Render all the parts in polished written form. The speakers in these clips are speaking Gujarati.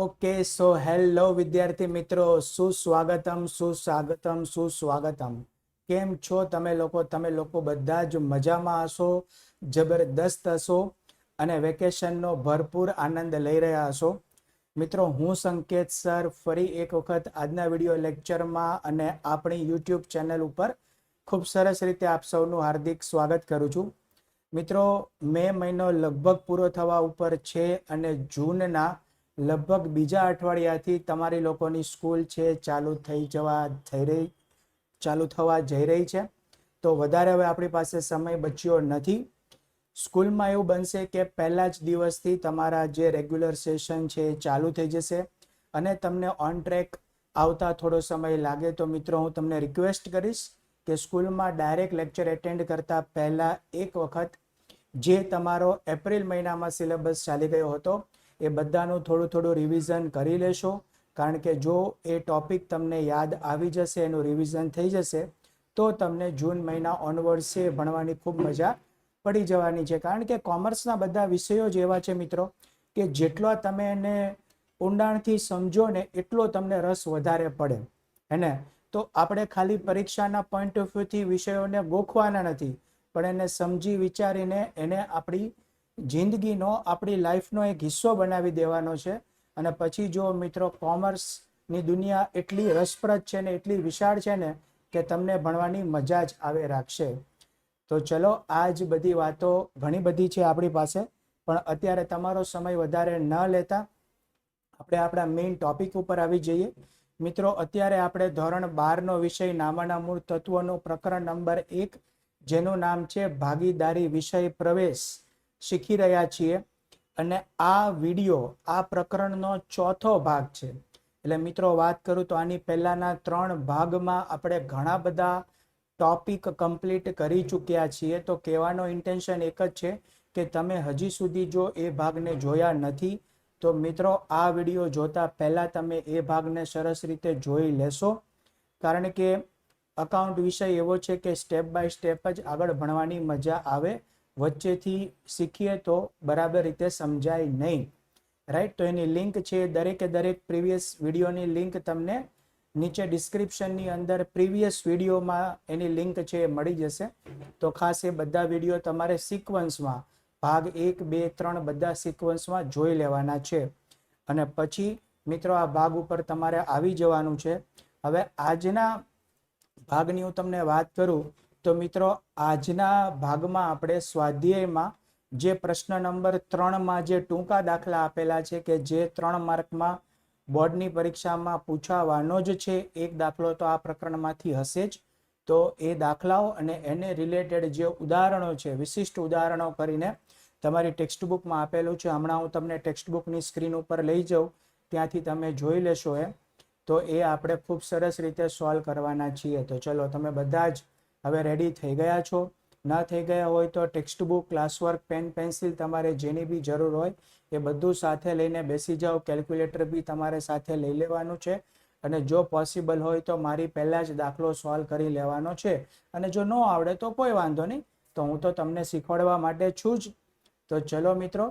ઓકે સો હેલો વિદ્યાર્થી મિત્રો, સુસ્વાગતમ. કેમ છો તમે લોકો બધા જ મજામાં હશો, જબરદસ્ત હશો અને વેકેશનનો ભરપૂર આનંદ લઈ રહ્યા હશો. મિત્રો, હું સંકેત સર ફરી એક વખત આજના વિડીયો લેક્ચરમાં અને આપણી યુટ્યુબ ચેનલ ઉપર ખૂબ સરસ રીતે આપ સૌનું હાર્દિક સ્વાગત કરું છું. મિત્રો, મે મહિનો લગભગ પૂરો થવા ઉપર છે અને જૂનના લગભગ બીજા અઠવાડિયાથી તમારી લોકોની સ્કૂલ છે ચાલુ થવા જઈ રહી છે. તો વધારે હવે આપણી પાસે સમય બચ્યો નથી. સ્કૂલમાં એવું બનશે કે પહેલા જ દિવસથી તમારા જે રેગ્યુલર સેશન છે એ ચાલુ થઈ જશે અને તમને ઓન ટ્રેક આવતા થોડો સમય લાગે તો મિત્રો હું તમને રિક્વેસ્ટ કરીશ કે સ્કૂલમાં ડાયરેક્ટ લેક્ચર એટેન્ડ કરતા પહેલા એક વખત જે તમારો એપ્રિલ મહિનામાં સિલેબસ ચાલી ગયો હતો એ બધાનું થોડું રિવિઝન કરી લેશો. કારણ કે જો એ ટોપિક તમને યાદ આવી જશે, એનું રિવિઝન થઈ જશે તો તમને જૂન મહિના ઓનવર્ડ્સ છે ભણવાની ખૂબ મજા પડી જવાની છે. કારણ કે કોમર્સના બધા વિષયો જ એવા છે મિત્રો કે જેટલો તમે એને ઊંડાણથી સમજો ને એટલો તમને રસ વધારે પડે હે ને. તો આપણે ખાલી પરીક્ષાના પોઈન્ટ ઓફ વ્યૂથી વિષયોને ગોખવાના નથી, પણ એને સમજી વિચારીને એને આપણી જિંદગીનો, આપણી લાઈફનો એક હિસ્સો બનાવી દેવાનો છે. અને પછી જો મિત્રો કોમર્સની દુનિયા એટલી રસપ્રદ છે ને એટલી વિશાળ છે ને કે તમને ભણવાની મજા જ આવે રાખશે. તો ચલો, આ જ બધી વાતો ઘણી બધી છે આપણી પાસે, પણ અત્યારે તમારો સમય વધારે ન લેતા આપણે આપણા મેઇન ટોપિક ઉપર આવી જઈએ. મિત્રો, અત્યારે આપણે ધોરણ 12નો વિષય નામાના મૂળ તત્વોનો પ્રકરણ નંબર 1 જેનું નામ છે ભાગીદારી વિષય પ્રવેશ શીખી રહ્યા છીએ. અને આ વિડીયો આ પ્રકરણનો ચોથો ભાગ છે. એટલે મિત્રો વાત કરું તો આની પહેલાના 3 ભાગમાં આપણે ઘણા બધા ટોપિક કમ્પ્લીટ કરી ચૂક્યા છીએ. તો કહેવાનો ઇન્ટેન્શન એક જ છે કે તમે હજી સુધી જો એ ભાગને જોયા નથી તો મિત્રો આ વિડીયો જોતા પહેલા તમે એ ભાગને સરસ રીતે જોઈ લેશો. કારણ કે અકાઉન્ટ વિષય એવો છે કે સ્ટેપ બાય સ્ટેપ જ આગળ ભણવાની મજા આવે, વચ્ચેથી શીખીએ તો બરાબર રીતે સમજાય નહીં. રાઈટ? તો એની લિંક છે દરેક પ્રીવિયસ વિડીયોની લિંક તમને નીચે ડિસ્ક્રિપ્શનની અંદર પ્રીવિયસ વિડીયોમાં એની લિંક છે એ મળી જશે. તો ખાસ એ બધા વિડીયો તમારે સિક્વન્સમાં ભાગ 1, 2, 3 બધા સિક્વન્સમાં જોઈ લેવાના છે. અને પછી મિત્રો આ ભાગ ઉપર તમારે આવી જવાનું છે. હવે આજના ભાગની હું તમને વાત કરું તો મિત્રો આજના ભાગમાં આપણે સ્વાધ્યાયમાં જે પ્રશ્ન નંબર 3માં જે ટૂંકા દાખલા આપેલા છે કે જે 3 માર્કમાં બોર્ડની પરીક્ષામાં પૂછાવાનો જ છે, એક દાખલો તો આ પ્રકરણમાંથી હશે જ. તો એ દાખલાઓ અને એને રિલેટેડ જે ઉદાહરણો છે, વિશિષ્ટ ઉદાહરણો કરીને તમારી ટેક્સ્ટ બુકમાં આપેલું છે. હમણાં હું તમને ટેક્સ્ટ બુકની સ્ક્રીન ઉપર લઈ જાઉં, ત્યાંથી તમે જોઈ લેશો. તો એ આપણે ખૂબ સરસ રીતે સોલ્વ કરવાના છીએ. તો ચલો, તમે બધા જ હવે રેડી થઈ ગયા છો? ન થઈ ગયા હોય તો text book, classwork, pen, pencil તમારે જેની બી જરૂર હોય એ બધું સાથે લઈને બેસી જાઓ. કેલ્ક્યુલેટર બી તમારે સાથે લઈ લેવાનું છે. અને જો પોસિબલ હોય તો મારી પહેલા જ દાખલો સોલ્વ કરી લેવાનો છે. અને જો ન આવડે તો કોઈ વાંધો નહીં, તો હું તો તમને શીખવાડવા માટે છું જ. તો ચલો મિત્રો,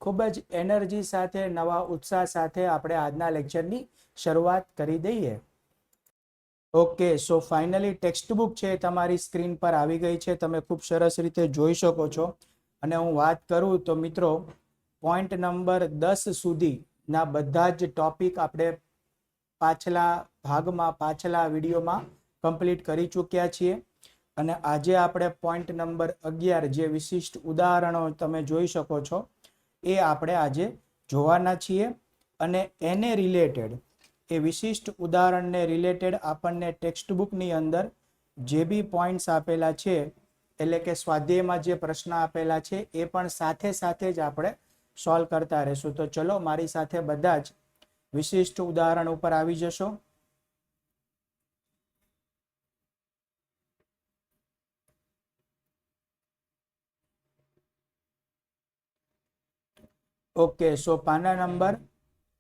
ખૂબ જ એનર્જી સાથે, નવા ઉત્સાહ સાથે આપણે આજના લેક્ચરની શરૂઆત કરી દઈએ. Okay, so finally text book છે તમારી સ્ક્રીન પર આવી ગઈ છે. તમે ખૂબ સરસ રીતે જોઈ શકો છો. અને હું વાત કરું તો મિત્રો પોઈન્ટ નંબર 10 સુધીના બધા જ ટોપિક આપણે પાછલા ભાગમાં, પાછલા વિડીયોમાં કમ્પ્લીટ કરી ચૂક્યા છીએ. અને આજે આપણે પોઈન્ટ નંબર 11 જે વિશિષ્ટ ઉદાહરણો તમે જોઈ શકો છો એ આપણે આજે જોવાના છીએ. અને એને રિલેટેડ, એ વિશિષ્ટ ઉદાહરણને રિલેટેડ આપણને ટેક્સ્ટ બુકની અંદર જે બી પોઈન્ટ્સ આપેલા છે, એટલે કે સ્વાધ્યાયમાં જે પ્રશ્ન આપેલા છે એ પણ સાથે સાથે જ આપણે સોલ્વ કરતા રહેશું. તો ચલો, મારી સાથે બધા જ વિશિષ્ટ ઉદાહરણ ઉપર આવી જશો. ઓકે, સો પાના નંબર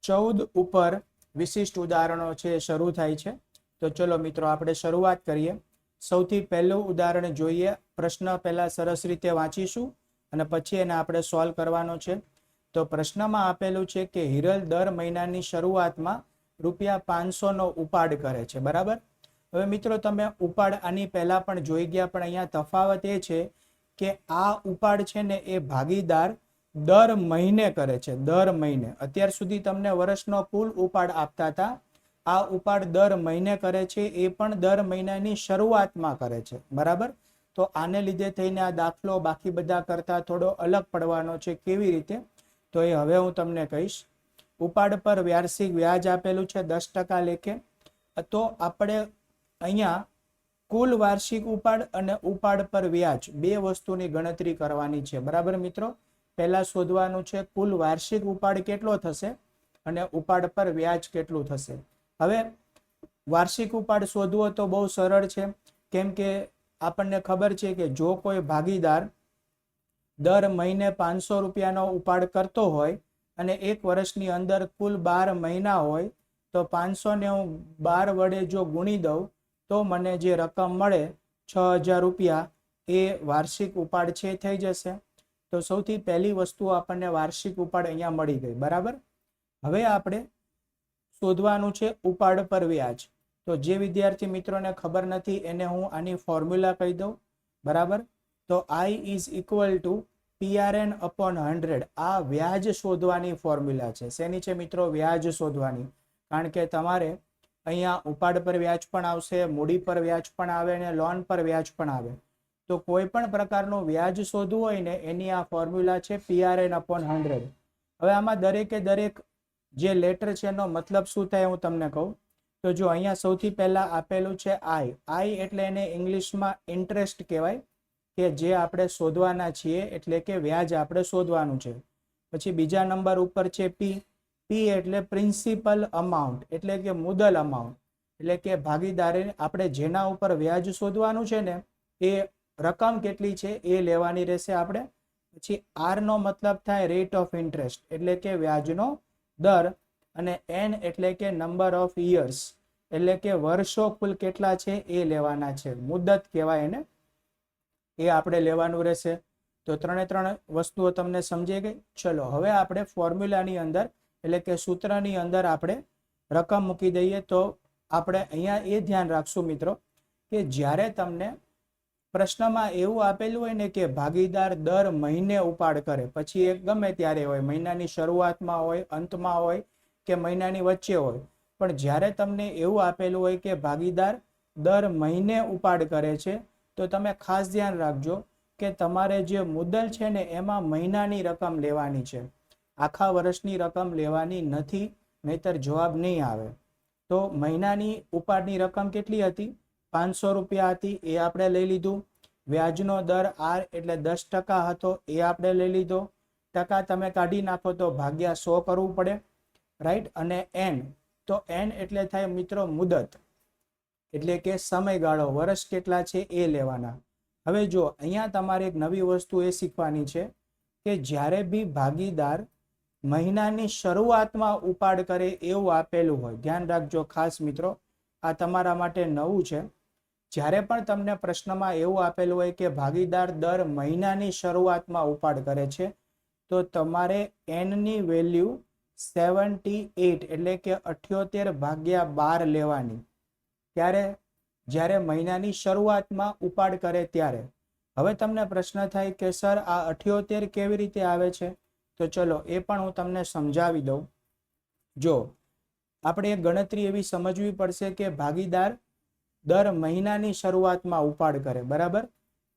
14 ઉપર વિશિષ્ટ ઉદાહરણો છે શરૂ થાય છે. તો ચલો મિત્રો, આપણે શરૂઆત કરીએ. સૌથી પહેલું ઉદાહરણ જોઈએ. પ્રશ્ન પહેલા સરસ રીતે વાંચીશું અને પછી એને આપણે સોલ્વ કરવાનો છે. તો પ્રશ્નમાં આપેલું છે કે હિરલ દર મહિનાની શરૂઆતમાં ₹500 ઉપાડ કરે છે, બરાબર. હવે મિત્રો તમે ઉપાડ આની પહેલા પણ જોઈ ગયા, પણ અહીંયા તફાવત એ છે કે આ ઉપાડ છે ને એ ભાગીદાર દર મહિને કરે છે, દર મહિને. અત્યાર સુધી તમને વર્ષનો કુલ ઉપાડ આપતા હતા, આ ઉપાડ દર મહિને કરે છે, એ પણ દર મહિનાની શરૂઆતમાં કરે છે, બરાબર. તો આને લીધે થઈને આ દાખલો બાકી બધા કરતા થોડો અલગ પડવાનો છે. કેવી રીતે? તો એ હવે હું તમને કહીશ. ઉપાડ પર વાર્ષિક વ્યાજ આપેલું છે 10% લેખે. તો આપણે અહીંયા કુલ વાર્ષિક ઉપાડ અને ઉપાડ પર વ્યાજ બે વસ્તુની ગણતરી કરવાની છે, બરાબર મિત્રો. પહેલા શોધવાનું છે કુલ વાર્ષિક ઉપાડ કેટલો થશે અને ઉપાડ પર વ્યાજ કેટલું થશે. હવે વાર્ષિક ઉપાડ શોધવો તો બહુ સરળ છે, કેમ કે આપણને ખબર છે કે જો કોઈ ભાગીદાર દર મહિને ₹500નો ઉપાડ કરતો હોય અને એક વર્ષની અંદર કુલ 12 મહિના હોય, તો 500 ને હું 12 વડે જો ગુણી દઉં તો મને જે રકમ મળે ₹6000 એ વાર્ષિક ઉપાડ છે થઈ જશે. તો સૌથી પહેલી વસ્તુ આપણને વાર્ષિક ઉપાડ અહીંયા મળી ગઈ, બરાબર. હવે આપણે શોધવાનું છે ઉપાડ પર વ્યાજ. તો જે વિદ્યાર્થી મિત્રોને ખબર નથી એને હું આની ફોર્મ્યુલા કહી દઉં, બરાબર. તો I is equal to PRN/100. આ વ્યાજ શોધવાની ફોર્મ્યુલા છે. શેની છે મિત્રો? વ્યાજ શોધવાની. કારણ કે તમારે અહીંયા ઉપાડ પર વ્યાજ પણ આવશે, મૂડી પર વ્યાજ પણ આવે અને લોન પર વ્યાજ પણ આવે. તો કોઈ પણ પ્રકારનું વ્યાજ શોધવું હોય ને એની આ ફોર્મ્યુલા છે PRN/100. હવે આમાં દરેકે દરેક જે લેટર છે એનો મતલબ શું થાય હું તમને કહું. તો જો અહીંયા સૌથી પહેલા આપેલું છે I એટલે એને ઇંગ્લિશમાં ઇન્ટરેસ્ટ કહેવાય, કે જે આપણે શોધવાના છીએ, એટલે કે વ્યાજ આપણે શોધવાનું છે. પછી બીજા નંબર ઉપર છે P એટલે પ્રિન્સિપલ અમાઉન્ટ, એટલે કે મુદ્દલ અમાઉન્ટ, એટલે કે ભાગીદારે આપણે જેના ઉપર વ્યાજ શોધવાનું છે ને એ રકમ કેટલી છે એ લેવાની રહેશે આપણે. પછી R નો મતલબ થાય રેટ ઓફ ઇન્ટરેસ્ટ, એટલે કે વ્યાજનો દર, અને N એટલે કે નંબર ઓફ યર્સ, એટલે કે વર્ષો કુલ કેટલા છે એ લેવાના છે, મુદ્દત કહેવાય એને, એ આપણે લેવાનું રહેશે. તો ત્રણે ત્રણ વસ્તુઓ તમને સમજાઈ ગઈ. ચલો હવે આપણે ફોર્મ્યુલાની અંદર એટલે કે સૂત્રની અંદર આપણે રકમ મૂકી દઈએ. તો આપણે અહીંયા એ ધ્યાન રાખશું મિત્રો કે જ્યારે તમને પ્રશ્નમાં એવું આપેલું હોય ને કે ભાગીદાર દર મહિને ઉપાડ કરે, પછી એક ગમે ત્યારે હોય, મહિનાની શરૂઆતમાં હોય, અંતમાં હોય કે મહિનાની વચ્ચે હોય, પણ જ્યારે તમને એવું આપેલું હોય કે ભાગીદાર દર મહિને ઉપાડ કરે છે, તો તમે ખાસ ધ્યાન રાખજો કે તમારે જે મુદ્દલ છે ને એમાં મહિનાની રકમ લેવાની છે, આખા વર્ષની રકમ લેવાની નથી, નહીતર જવાબ નહીં આવે. તો મહિનાની ઉપાડની રકમ કેટલી હતી? ₹500 હતી, એ આપણે લઈ લીધું. વ્યાજનો દર R એટલે 10% હતો, એ આપણે લઈ લીધો. ટકા તમે કાઢી નાખો તો ભાગ્યા 100 કરવું પડે, રાઈટ. અને N, તો N એટલે થાય મિત્રો મુદત, એટલે કે સમયગાળો, વર્ષ કેટલા છે એ લેવાના. હવે જો અહીંયા તમારે એક નવી વસ્તુ એ શીખવાની છે કે જ્યારે બી ભાગીદાર મહિનાની શરૂઆતમાં ઉપાડ કરે એવું આપેલું હોય, ધ્યાન રાખજો ખાસ મિત્રો, આ તમારા માટે નવું છે. જ્યારે પણ તમને પ્રશ્નમાં એવું આપેલું હોય કે ભાગીદાર દર મહિનાની શરૂઆતમાં ઉપાડ કરે છે, તો તમારે N ની વેલ્યુ 78 એટલે કે 78/12 લેવાની. ત્યારે જ્યારે મહિનાની શરૂઆતમાં ઉપાડ કરે ત્યારે. હવે તમને પ્રશ્ન થાય કે સર આ 78 કેવી રીતે આવે છે? તો ચલો એ પણ હું તમને સમજાવી દઉં. જો આપણે એક ગણતરી એવી સમજવી પડશે કે ભાગીદાર દર મહિનાની શરૂઆતમાં ઉપાડ કરે, બરાબર.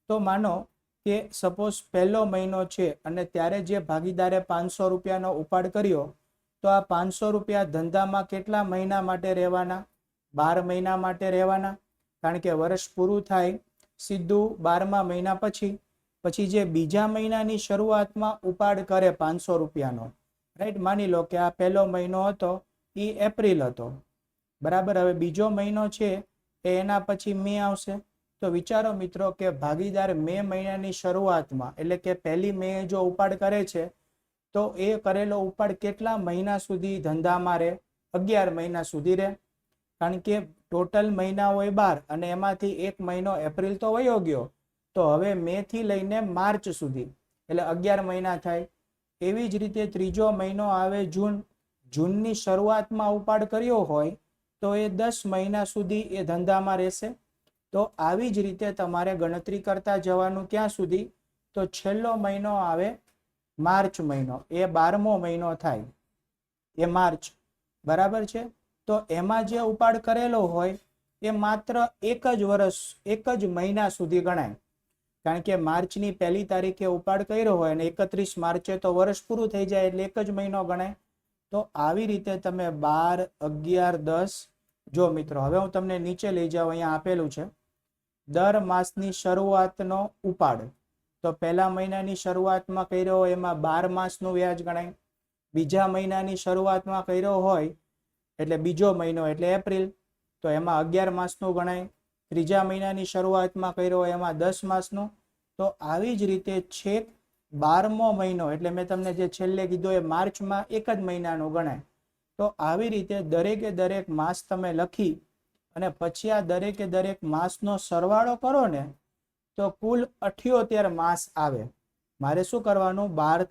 તો માનો કે સપોઝ પહેલો મહિનો છે અને ત્યારે જે ભાગીદારે ₹500નો ઉપાડ કર્યો, તો આ ₹500 ધંધામાં કેટલા મહિના માટે રહેવાના? 12 મહિના માટે રહેવાના, કારણ કે વર્ષ પૂરું થાય સીધું 12મા મહિના પછી જે બીજા મહિનાની શરૂઆતમાં ઉપાડ કરે ₹500નો, રાઈટ. માની લો કે આ પહેલો મહિનો હતો એ એપ્રિલ હતો, બરાબર. હવે બીજો મહિનો છે એ એના પછી મે આવશે. તો વિચારો મિત્રો કે ભાગીદાર મે મહિનાની શરૂઆતમાં એટલે કે 1 મે જો ઉપાડ કરે છે, તો એ કરેલો ઉપાડ કેટલા મહિના સુધી ધંધામાં રહે? 11 મહિના સુધી રહે, કારણ કે ટોટલ મહિના હોય 12 અને એમાંથી એક મહિનો એપ્રિલ તો વયો ગયો, તો હવે મે થી લઈને માર્ચ સુધી એટલે 11 મહિના થાય. એવી જ રીતે ત્રીજો મહિનો આવે જૂન. જૂનની શરૂઆતમાં ઉપાડ કર્યો હોય તો એ 10 મહિના સુધી એ ધંધામાં રહેશે. તો આવી જ રીતે તમારે ગણતરી કરતા જવાનું. ક્યાં સુધી? તો છેલ્લો મહિનો આવે માર્ચ મહિનો, એ 12મો મહિનો થાય, એ માર્ચ. બરાબર છે. તો એમાં જે ઉપાડ કરેલો હોય એ માત્ર એક જ વર્ષ, એક જ મહિના સુધી ગણાય. કારણ કે માર્ચની 1લી તારીખે ઉપાડ કર્યો હોય અને 31 માર્ચે તો વર્ષ પૂરું થઈ જાય, એટલે એક જ મહિનો ગણાય. તો આવી રીતે તમે 12, 11, 10. જો મિત્રો, હવે હું તમને નીચે લઈ જાઉં. અહીંયા આપેલું છે દર માસની શરૂઆતનો ઉપાડ. તો પહેલા મહિનાની શરૂઆતમાં કર્યો હોય એમાં 12 માસનું વ્યાજ ગણાય. બીજા મહિનાની શરૂઆતમાં કર્યો હોય એટલે બીજો મહિનો એટલે એપ્રિલ, તો એમાં 11 માસનું ગણાય. ત્રીજા મહિનાની શરૂઆતમાં કર્યો હોય એમાં 10 માસનું. તો આવી જ રીતે છેક 12મો મહિનો એટલે મેં તમને જે છેલ્લે કીધું એ માર્ચમાં એક જ મહિનાનું ગણાય. તો આવી રીતે દરેકે દરેક માસ તમે લખી અને પછી આ દરેકે દરેક માસનો સરવાળો કરો ને તો કુલ 78 માસ આવે. મારે શું કરવાનું? 12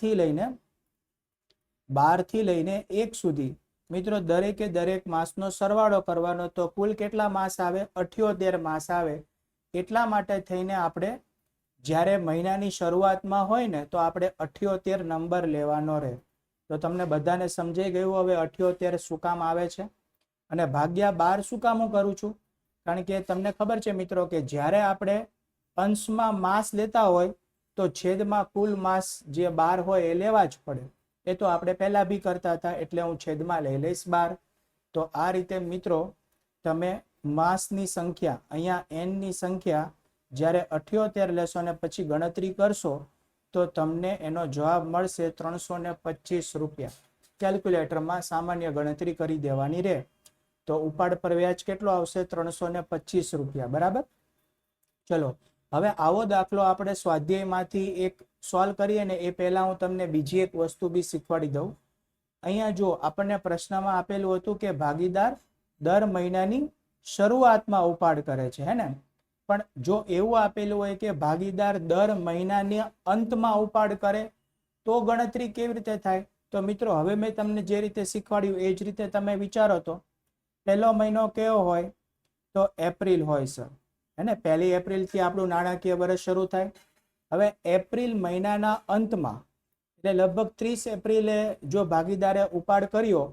થી લઈને 1 સુધી મિત્રો દરેકે દરેક માસનો સરવાળો કરવાનો. તો કુલ કેટલા માસ આવે? 78 માસ આવે. એટલા માટે થઈને આપણે જ્યારે મહિનાની શરૂઆતમાં હોય ને તો આપણે 78 નંબર લેવાનો રહે. તો તમને બધાને સમજાઈ ગયું હવે 78 શું કામ આવે છે? અને ભાગ્યા 12 શું કામ હું કરું છું? કારણ કે તમને ખબર છે મિત્રો કે જ્યારે આપણે અંશમાં માસ લેતા હોય તો છેદમાં કુલ માસ જે 12 હોય એ લેવા જ પડે. એ તો આપણે પહેલા બી કરતા હતા, એટલે હું છેદમાં લઈ લઈશ 12. તો આ રીતે મિત્રો તમે માસની સંખ્યા, અહીંયા n ની સંખ્યા જ્યારે 78 લેશો ને પછી ગણતરી કરશો તો તમને એનો જવાબ મળશે 325 રૂપિયા. કેલ્ક્યુલેટરમાં સામાન્ય ગણતરી કરી દેવાની રહે. તો ઉપાડ પર વ્યાજ કેટલો આવશે? 325 રૂપિયા. બરાબર. ચલો હવે આવો દાખલો આપણે સ્વાધ્યાયમાંથી એક સોલ્વ કરીએ ને એ પહેલા હું તમને બીજી એક વસ્તુ બી શીખવાડી દઉં. અહીંયા જો આપણને પ્રશ્નમાં આપેલું હતું કે ભાગીદાર દર મહિનાની શરૂઆતમાં ઉપાડ કરે છે, હે ને? પણ જો એવું આપેલું હોય કે ભાગીદાર દર મહિનાની અંતમાં ઉપાડ કરે તો ગણતરી કેવી રીતે થાય? તો મિત્રો હવે મેં તમને જે રીતે શીખવાડ્યું એ જ રીતે તમે વિચારો. તો પહેલો મહિનો કયો હોય? તો એપ્રિલ હોય સર, હે ને? 1 એપ્રિલથી આપણું નાણાકીય વર્ષ શરૂ થાય. હવે એપ્રિલ મહિનાના અંતમાં એટલે લગભગ 30 એપ્રિલે જો ભાગીદારે ઉપાડ કર્યો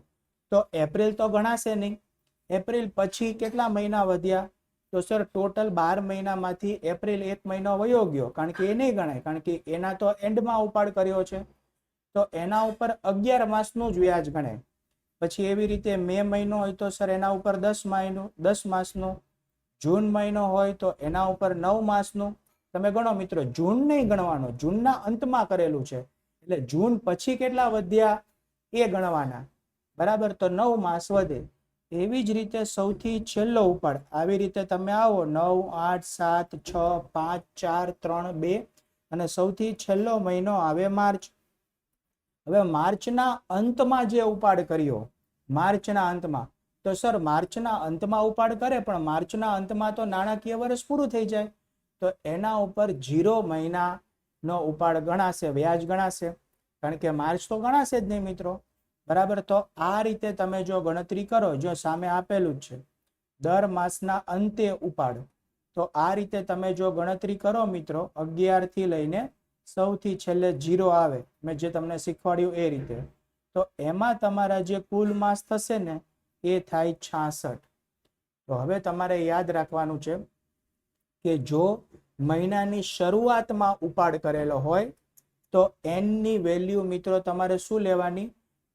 તો એપ્રિલ તો ગણાશે નહીં. એપ્રિલ પછી કેટલા મહિના વધ્યા? તો સર ટોટલ 12 મહિનામાંથી એપ્રિલ 1 મહિનો વયો ગયો, કારણ કે એ નહીં ગણાય, કારણ કે એના તો એન્ડમાં ઉપાડ કર્યો છે. તો એના ઉપર 11 માસનું જ વ્યાજ ગણાય. પછી એવી રીતે મે મહિનો હોય તો સર એના ઉપર 10 માસનું. જૂન મહિનો હોય તો એના ઉપર 9 માસનું. તમે ગણો મિત્રો, જૂન નહીં ગણવાનો, જૂનના અંતમાં કરેલું છે એટલે જૂન પછી કેટલા વધ્યા એ ગણવાના. બરાબર. તો 9 માસ વધે. એવી જ રીતે સૌથી છેલ્લો ઉપાડ આવી રીતે તમે આવો 9, 8, 7, 6, 5, 4, 3, 2 અને સૌથી છેલ્લો મહિનો આવે માર્ચ. હવે માર્ચના અંતમાં જે ઉપાડ કર્યો, માર્ચના અંતમાં, તો સર માર્ચના અંતમાં ઉપાડ કરે પણ માર્ચના અંતમાં તો નાણાકીય વર્ષ પૂરું થઈ જાય, તો એના ઉપર 0 મહિનાનો ઉપાડ ગણાશે, વ્યાજ ગણાશે, કારણ કે માર્ચ તો ગણાશે જ નહીં મિત્રો. બરાબર. તો આ રીતે તમે જો ગણતરી કરો, જો સામે આપેલું જ છે દર માસના અંતે ઉપાડ, તો આ રીતે તમે જો ગણતરી કરો મિત્રો 11 થી લઈને સૌથી છેલ્લે 0 આવે, મેં જે તમને શીખવાડ્યું એ રીતે, તો એમાં તમારા જે કુલ માસ થશે ને એ થાય 66. તો હવે તમારે યાદ રાખવાનું છે કે જો મહિનાની શરૂઆતમાં ઉપાડ કરેલો હોય તો n ની વેલ્યુ મિત્રો તમારે શું લેવાની?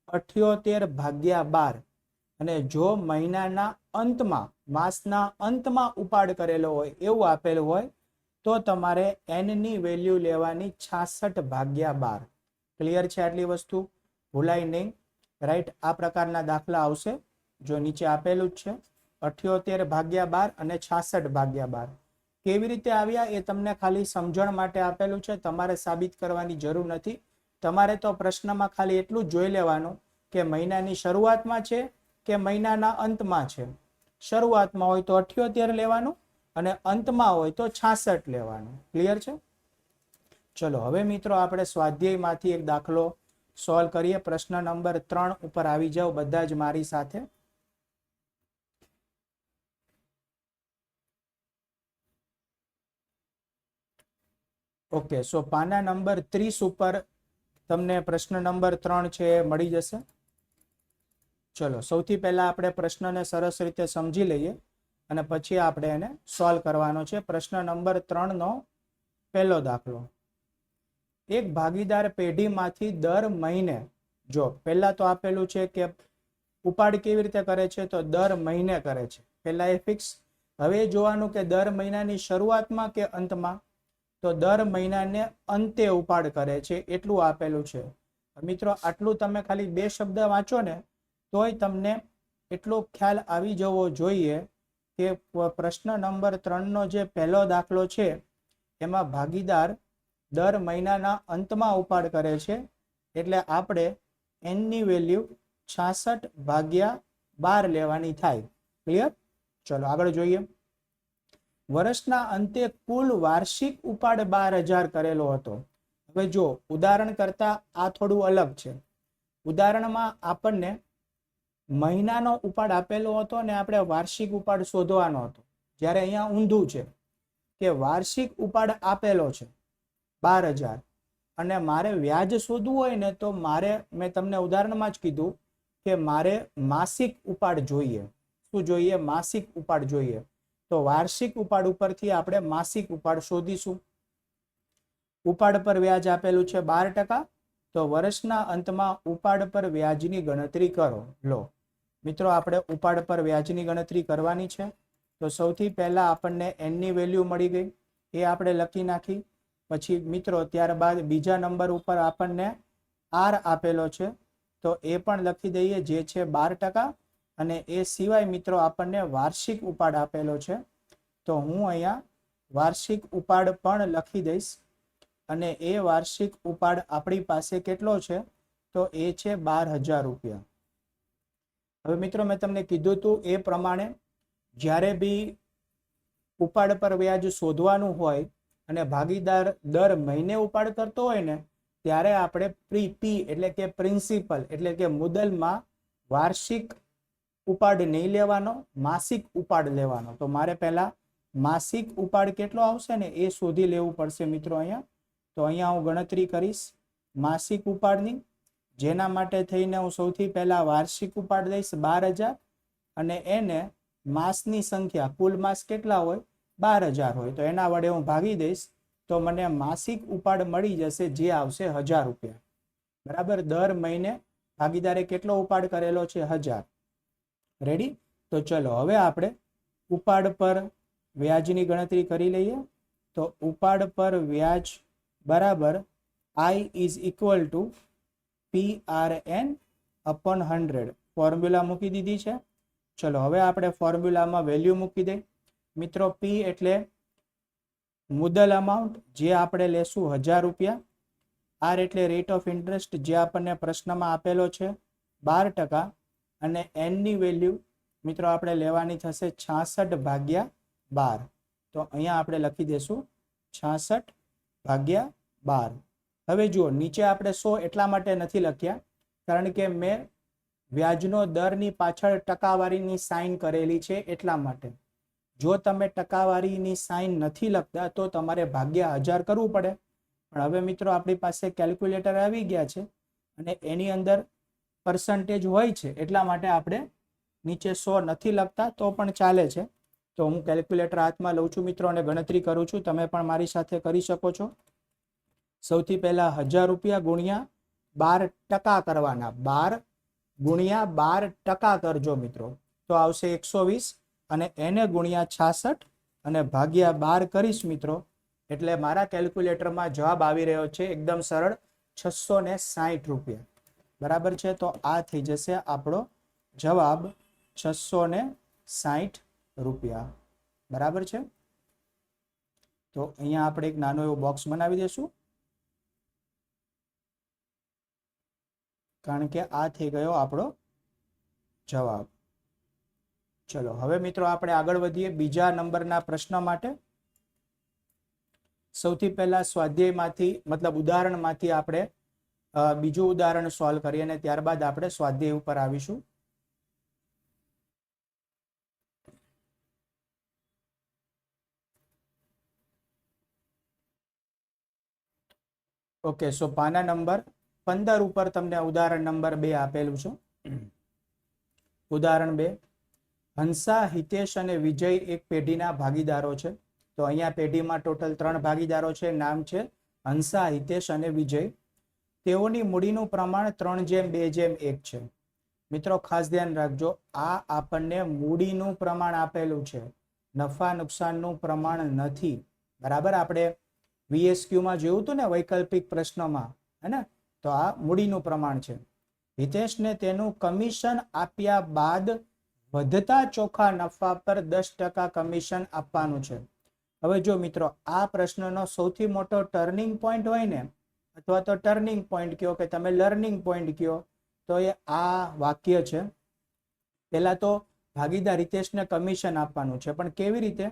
78 ભાગ્યા 12. અને જો મહિનાના અંતમાં, માસના અંતમાં ઉપાડ કરેલો હોય એવું આપેલું હોય તો તમારે n ની વેલ્યુ લેવાની 66 ભાગ્યા 12. ક્લિયર છે? આટલી વસ્તુ ભૂલાય નહીં. રાઈટ. આ પ્રકારના દાખલા આવશે. જો નીચે આપેલું જ છે 78 ભાગ્યા 12 અને 66 ભાગ્યા 12. કેવી રીતે આવ્યા એ તમને ખાલી સમજણ માટે આપેલું છે, તમારે સાબિત કરવાની જરૂર નથી. તમારે તો પ્રશ્નમાં ખાલી એટલું જ જોઈ લેવાનું કે મહિનાની શરૂઆતમાં છે કે મહિનાના અંતમાં છે. શરૂઆતમાં હોય તો 78 લેવાનું અને અંતમાં હોય તો 66 લેવાનું. ક્લિયર છે? ચલો હવે મિત્રો આપણે સ્વાધ્યાયમાંથી એક દાખલો સોલ્વ કરીએ. પ્રશ્ન નંબર 3 ઉપર આવી જાઓ બધા જ મારી સાથે. ઓકે, સો પાના નંબર 30 ઉપર તમને પ્રશ્ન નંબર 3 છે એ મળી જશે. ચલો સૌથી પહેલા આપણે પ્રશ્નને સરસ રીતે સમજી લઈએ અને પછી આપણે એને સોલ્વ કરવાનો છે. પ્રશ્ન નંબર 3 નો પહેલો દાખલો. એક ભાગીદાર પેઢીમાંથી દર મહિને, જો પહેલા તો આપેલું છે કે ઉપાડ કેવી રીતે કરે છે, તો દર મહિને કરે છે. પહેલા એ ફિક્સ. હવે જોવાનું કે દર મહિનાની શરૂઆતમાં કે અંતમાં, તો દર મહિનાને અંતે ઉપાડ કરે છે એટલું આપેલું છે. મિત્રો આટલું તમે ખાલી 2 શબ્દ વાંચો ને તોય તમને એટલો ખ્યાલ આવી જવો જોઈએ કે પ્રશ્ન નંબર 3 નો જે પહેલો દાખલો છે એમાં ભાગીદાર દર મહિનાના અંતમાં ઉપાડ કરે છે, એટલે આપણે n ની વેલ્યુ 66/12 લેવાની થાય. ક્લિયર? ચલો આગળ જોઈએ. વર્ષના અંતે કુલ વાર્ષિક ઉપાડ 12,000 કરેલો હતો. હવે જો ઉદાહરણ કરતા આ થોડું અલગ છે. ઉદાહરણમાં આપણને મહિનાનો ઉપાડ આપેલો હતો અને આપણે વાર્ષિક ઉપાડ શોધવાનો હતો. જ્યારે અહીંયા ઊંધું છે કે વાર્ષિક ઉપાડ આપેલો છે 12,000 અને મારે વ્યાજ શોધવું હોય ને તો મેં તમને ઉદાહરણમાં જ કીધું કે મારે માસિક ઉપાડ જોઈએ. શું જોઈએ? માસિક ઉપાડ જોઈએ. તો વાર્ષિક ઉપાડ ઉપરથી આપણે માસિક ઉપાડ શોધીશું. ઉપાડ પર વ્યાજ આપેલું છે 12%, તો વર્ષના અંતમાં ઉપાડ પર વ્યાજની ગણતરી કરો. લો મિત્રો, આપણે ઉપાડ પર વ્યાજની ગણતરી કરવાની છે. તો સૌથી પહેલા આપણને n ની વેલ્યુ મળી ગઈ, એ આપણે લખી નાખી. પછી મિત્રો ત્યારબાદ બીજા નંબર ઉપર આપણને r આપેલો છે, તો એ પણ લખી દઈએ, જે છે 12%. અને એ સિવાય મિત્રો આપણને વાર્ષિક ઉપાડ આપેલો છે, તો હું અહીંયા વાર્ષિક ઉપાડ પણ લખી દઈશ. અને એ વાર્ષિક ઉપાડ આપણી પાસે કેટલો છે, તો એ છે 12,000 રૂપિયા. હવે મિત્રો મેં તમને કીધું હતું એ પ્રમાણે જ્યારે બી ઉપાડ પર વ્યાજ શોધવાનું હોય અને ભાગીદાર દર મહિને ઉપાડ કરતો હોય ને, ત્યારે આપણે પી એટલે કે પ્રિન્સિપલ એટલે કે મુદ્દલમાં વાર્ષિક ઉપાડ નહીં લેવાનો, માસિક ઉપાડ લેવાનો. તો મારે પહેલા માસિક ઉપાડ કેટલો આવશે ને એ શોધી લેવું પડશે મિત્રો અહીંયા. તો અહીંયા હું ગણતરી કરીશ માસિક ઉપાડની, જેના માટે થઈને હું સૌથી પહેલા વાર્ષિક ઉપાડ લઈશ 12,000 અને એને માસની સંખ્યા, કુલ માસ કેટલા હોય? 12,000 હોય, તો એના વડે હું ભાગી દઈશ, તો મને માસિક ઉપાડ મળી જશે, જે આવશે 1,000 રૂપિયા. બરાબર? દર મહિને ભાગીદારે કેટલો ઉપાડ કરેલો છે? 1,000. રેડી? તો ચલો હવે આપણે ઉપાડ પર વ્યાજની ગણતરી કરી લઈએ. તો ઉપાડ પર વ્યાજ બરાબર I is equal to PRN/100. Formula મૂકી દીધી છે. ચલો હવે આપણે ફોર્મ્યુલામાં વેલ્યુ મૂકી દઈએ. મિત્રો P એટલે મુદ્દલ અમાઉન્ટ, જે આપણે લેશું 1,000 રૂપિયા. R એટલે રેટ ઓફ ઇન્ટરેસ્ટ, જે આપણને પ્રશ્નમાં આપેલો છે 12%. અને n ની વેલ્યુ મિત્રો આપણે લેવાની થશે 66/12. તો અહીંયા આપણે લખી દઈશું 66/12. હવે જુઓ, નીચે આપણે 100 એટલા માટે નથી લખ્યા કારણ કે મેં વ્યાજનો દરની પાછળ ટકાવારીની સાઇન કરેલી છે એટલા માટે. જો તમે ટકાવારીની સાઇન નથી લખતા તો તમારે ભાગ્યા 1,000 કરવું પડે. પણ હવે મિત્રો આપણી પાસે કેલ્ક્યુલેટર આવી ગયા છે અને એની અંદર પર્સન્ટેજ હોય છે, એટલા માટે આપણે નીચે 100 નથી લખતા તો પણ ચાલે છે. તો હું કેલ્ક્યુલેટર હાથમાં લઉં છું મિત્રો અને ગણતરી કરું છું. તમે પણ મારી સાથે કરી શકો છો. સૌથી પહેલા 1,000 રૂપિયા ગુણ્યા 12% કરવાના. 12 ગુણ્યા 12% કરજો મિત્રો, તો આવશે 120. અને એને ગુણ્યા 66 અને ભાગ્યા 12 કરીશ મિત્રો, એટલે મારા કેલ્ક્યુલેટરમાં જવાબ આવી રહ્યો છે એકદમ સરળ, 660 રૂપિયા. બરાબર છે? તો આ થઈ જશે આપણો જવાબ, 660 રૂપિયા. બરાબર છે? તો અહીંયા આપણે એક નાનો એવો બોક્સ બનાવી દઈશું, કારણ કે આ થઈ ગયો આપણો જવાબ. ચલો હવે મિત્રો આપણે આગળ વધીએ બીજા નંબરના પ્રશ્ન માટે. સૌથી પહેલા સ્વાધ્યાયમાંથી મતલબ ઉદાહરણમાંથી આપણે બીજું ઉદાહરણ સોલ્વ કરીએ અને ત્યારબાદ આપણે સ્વાધ્યાય ઉપર આવીશું. ઓકે, સો પાના નંબર 15 ઉપર તમને ઉદાહરણ નંબર 2 આપેલું છે. ઉદાહરણ 2, હંસા, હિતેશ અને વિજય એક પેઢીના ભાગીદારો છે. તો અહીંયા પેઢીમાં ટોટલ 3 ભાગીદારો છે. નામ છે હંસા, હિતેશ અને વિજય. તેઓની મૂડીનું પ્રમાણ 3:2:1 છે. મિત્રો ખાસ ધ્યાન રાખજો, આ આપણને મૂડીનું પ્રમાણ આપેલું છે, નફા નુકસાનનું પ્રમાણ નથી. બરાબર, આપણે VSQ માં જોયું હતું ને વૈકલ્પિક પ્રશ્નોમાં, હે ને? તો આ મૂડીનું પ્રમાણ છે. હિતેશને તેનું કમિશન આપ્યા બાદ વધતા ચોખ્ખા નફા પર 10% કમિશન આપવાનું છે. હવે જો મિત્રો, આ પ્રશ્નનો સૌથી મોટો ટર્નિંગ પોઈન્ટ હોય ને, અથવા તો ટર્નિંગ પોઈન્ટ કયો કે તમે લર્નિંગ પોઈન્ટ કયો, તો એ આ વાક્ય છે. પહેલા તો ભાગીદાર હિતેશને કમિશન આપવાનું છે, પણ કેવી રીતે?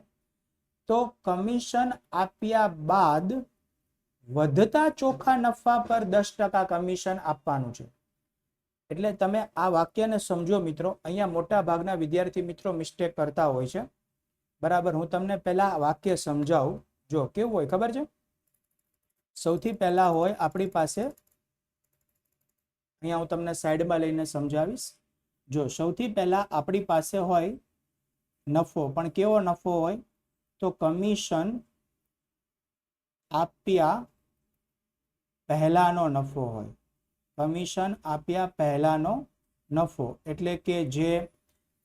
તો કમિશન આપ્યા બાદ વધતા ચોખ્ખા નફા પર 10% કમિશન આપવાનું છે. એટલે તમે આ વાક્યને સમજો મિત્રો. અહીંયા મોટા ભાગના વિદ્યાર્થી મિત્રો મિસ્ટેક કરતા હોય છે. બરાબર, હું તમને પહેલા વાક્ય સમજાવું. જો કેવું હોય ખબર છે? સૌથી પહેલા હોય આપણી પાસે, અહીંયા હું તમને સાઈડમાં લઈને સમજાવીશ. જો સૌથી પહેલા આપણી પાસે હોય નફો, પણ કેવો નફો હોય? તો કમિશન આપ્યા પહેલાનો નફો હોય. કમિશન આપ્યા પહેલાનો નફો એટલે કે જે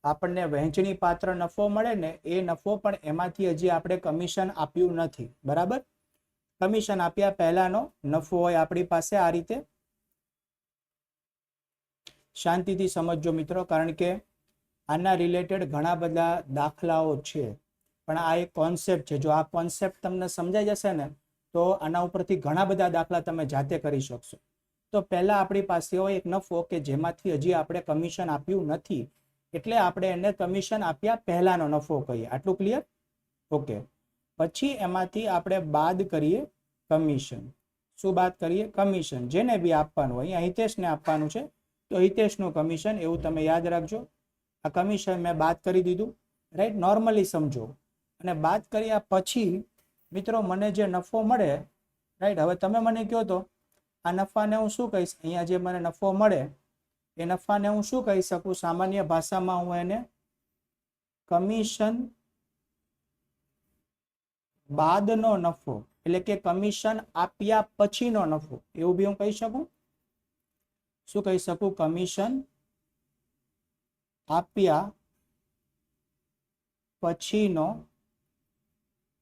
આપણને વહેંચણી પાત્ર નફો મળે ને, એ નફો પણ એમાંથી હજી આપણે કમિશન આપ્યું નથી. બરાબર, કમિશન આપ્યા પહેલાનો નફો હોય આપણી પાસે. આ રીતે શાંતિથી સમજજો મિત્રો, કારણ કે આના રિલેટેડ ઘણા બધા દાખલાઓ છે, પણ આ એક કોન્સેપ્ટ છે. જો આ કોન્સેપ્ટ તમને સમજાઈ જશે ને, તો આના ઉપરથી ઘણા બધા દાખલા તમે જાતે કરી શકશો. તો પહેલા આપણી પાસે હોય એક નફો કે જેમાંથી હજી આપણે કમિશન આપ્યું નથી, એટલે આપણે એને કમિશન આપ્યા પહેલાનો નફો કહીએ. આટલું ક્લિયર? ઓકે, પછી એમાંથી આપણે બાદ કરીએ કમિશન. શું બાદ કરીએ? કમિશન. જેને બી આપવાનું હોય, અહીંયા હિતેશને આપવાનું છે, તો હિતેશનું કમિશન, એવું તમે યાદ રાખજો. આ કમિશન મેં બાદ કરી દીધું, રાઈટ? નોર્મલી સમજો. અને બાદ કર્યા પછી મિત્રો મને જે નફો મળે, રાઈટ? હવે તમે મને કહો તો આ નફાને હું શું કહીશ? અહીંયા જે મને નફો મળે એ નફાને હું શું કહી શકું? સામાન્ય ભાષામાં હું એને કમિશન બાદનો નફો, એટલે કે કમિશન આપ્યા પછીનો નફો, એવું બી હું કહી શકું. શું કહી શકું? કમિશન આપ્યા પછીનો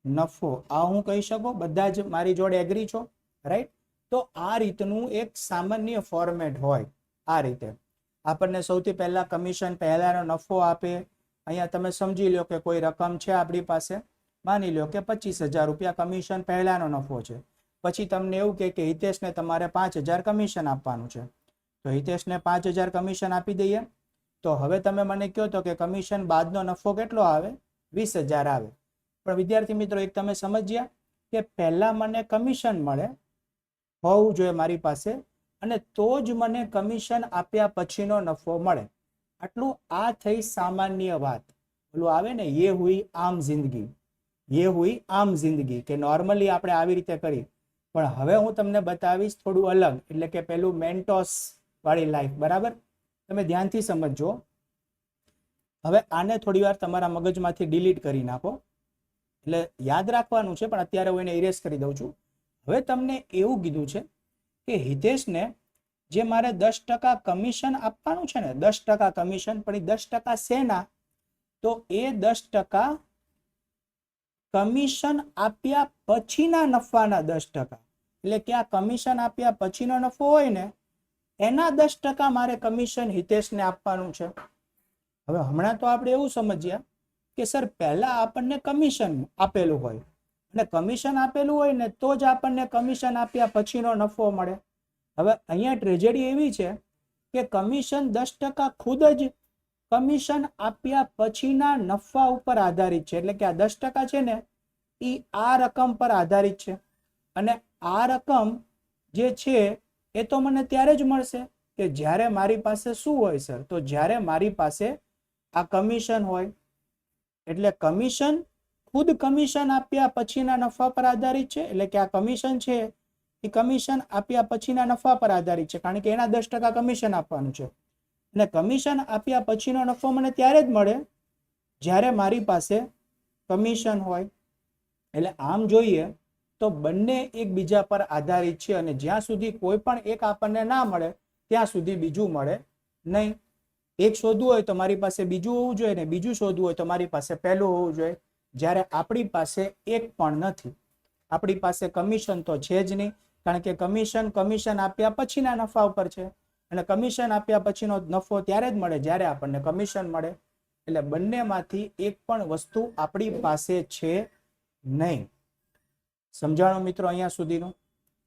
નફો, આ હું કહી શકું. બધા જ મારી જોડે એગ્રી છો? રાઈટ? તો આ રીતનું એક સામાન્ય ફોર્મેટ હોય. આ રીતે આપણને સૌથી પહેલા કમિશન પહેલાનો નફો આપે. અહીંયા તમે સમજી લો કે કોઈ રકમ છે આપણી પાસે, માની લો કે 25,000 રૂપિયા કમિશન પહેલાનો નફો છે. પછી તમને એવું કે હિતેશને તમારે 5,000 કમિશન આપવાનું છે, તો હિતેશને 5,000 કમિશન આપી દઈએ. તો હવે તમે મને કહો તો કે કમિશન બાદનો નફો કેટલો આવે? 20,000 આવે. પણ વિદ્યાર્થી મિત્રો, એક તમે સમજ્યા કે પહેલા મને કમિશન મળે હોવું જોઈએ મારી પાસે, અને તો જ મને કમિશન આપ્યા પછીનો નફો મળે. આટલું આ થઈ સામાન્ય વાત. પેલું આવે ને, યે હુઈ આમ જિંદગી, યે હુઈ આમ જિંદગી, કે નોર્મલી આપણે આવી રીતે કરી. પણ હવે હું તમને બતાવીશ થોડું અલગ, એટલે કે પેલું મેન્ટોસ વાળી લાઈફ. બરાબર, તમે ધ્યાનથી સમજજો. હવે આને થોડી વાર તમારા મગજમાંથી ડિલીટ કરી નાખો, એટલે યાદ રાખવાનું છે, પણ અત્યારે હું એને ઇરેઝ કરી દઉં છું. હવે તમને એવું કીધું છે કે હિતેશને જે મારે 10% કમિશન આપવાનું છે ને, 10% કમિશન, પણ એ 10% શેના? તો એ 10% કમિશન આપ્યા પછીના નફાના 10%. એટલે કે આ કમિશન આપ્યા પછીનો નફો હોય ને, એના 10% મારે કમિશન હિતેશને આપવાનું છે. હવે હમણાં તો આપણે એવું સમજ્યા કે સર પહેલા આપણને કમિશન આપેલું હોય, અને કમિશન આપેલું હોય ને તો જ આપણને કમિશન આપ્યા પછીનો નફો મળે. હવે અહીંયા ટ્રેજેડી એવી છે કે કમિશન 10% ખુદ જ કમિશન આપ્યા પછીના નફા ઉપર આધારિત છે. એટલે કે આ 10% છે ને, એ આ રકમ પર આધારિત છે, અને આ રકમ જે છે એ તો મને ત્યારે જ મળશે કે જ્યારે મારી પાસે શું હોય સર? તો જ્યારે મારી પાસે આ કમિશન હોય. એટલે કમિશન ખુદ કમિશન આપ્યા પછીના નફા પર આધારિત છે. એટલે કે આ કમિશન છે એ કમિશન આપ્યા પછીના નફા પર આધારિત છે, કારણ કે એના 10% કમિશન આપવાનું છે. અને કમિશન આપ્યા પછીનો નફો મને ત્યારે જ મળે જ્યારે મારી પાસે કમિશન હોય. એટલે આમ જોઈએ તો બંને એકબીજા પર આધારિત છે, અને જ્યાં સુધી કોઈ પણ એક આપણને ના મળે ત્યાં સુધી બીજું મળે નહીં. એક શોધવું હોય તો મારી પાસે બીજું હોવું જોઈએ, ને બીજું શોધવું હોય તો મારી પાસે પહેલું હોવું જોઈએ. જ્યારે આપણી પાસે એક પણ નથી, આપણી પાસે કમિશન તો છે જ નહીં, કારણ કે કમિશન આપ્યા પછીના નફા ઉપર છે, અને કમિશન આપ્યા પછીનો નફો ત્યારે જ મળે જ્યારે આપણને કમિશન મળે. એટલે બંનેમાંથી એક પણ વસ્તુ આપણી પાસે છે નહીં. સમજાણો મિત્રો અહીંયા સુધીનું?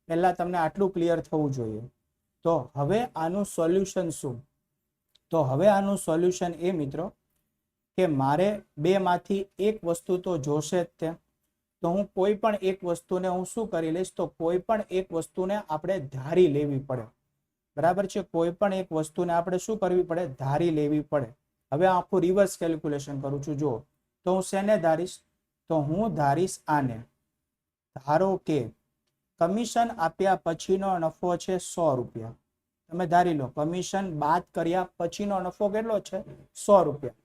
પહેલા તમને આટલું ક્લિયર થવું જોઈએ. તો હવે આનું સોલ્યુશન શું? તો હવે આનું સોલ્યુશન એ મિત્રો કે મારે બેમાંથી એક વસ્તુ તો જોશે જ તે. તો હું કોઈ પણ એક વસ્તુને હું શું કરી લઈશ? તો કોઈ પણ એક વસ્તુને આપણે ધારી લેવી પડે. બરાબર છે? કોઈ પણ એક વસ્તુને આપણે શું કરવી પડે? ધારી લેવી પડે. હવે આખું રિવર્સ કેલ્ક્યુલેશન કરું છું. જો તો હું શેને ધારીશ? તો હું ધારીશ આને. ધારો કે કમિશન આપ્યા પછીનો નફો છે 100 રૂપિયા. તમે ધારી લો કમિશન બાદ કર્યા પછીનો નફો કેટલો છે? 100 રૂપિયા.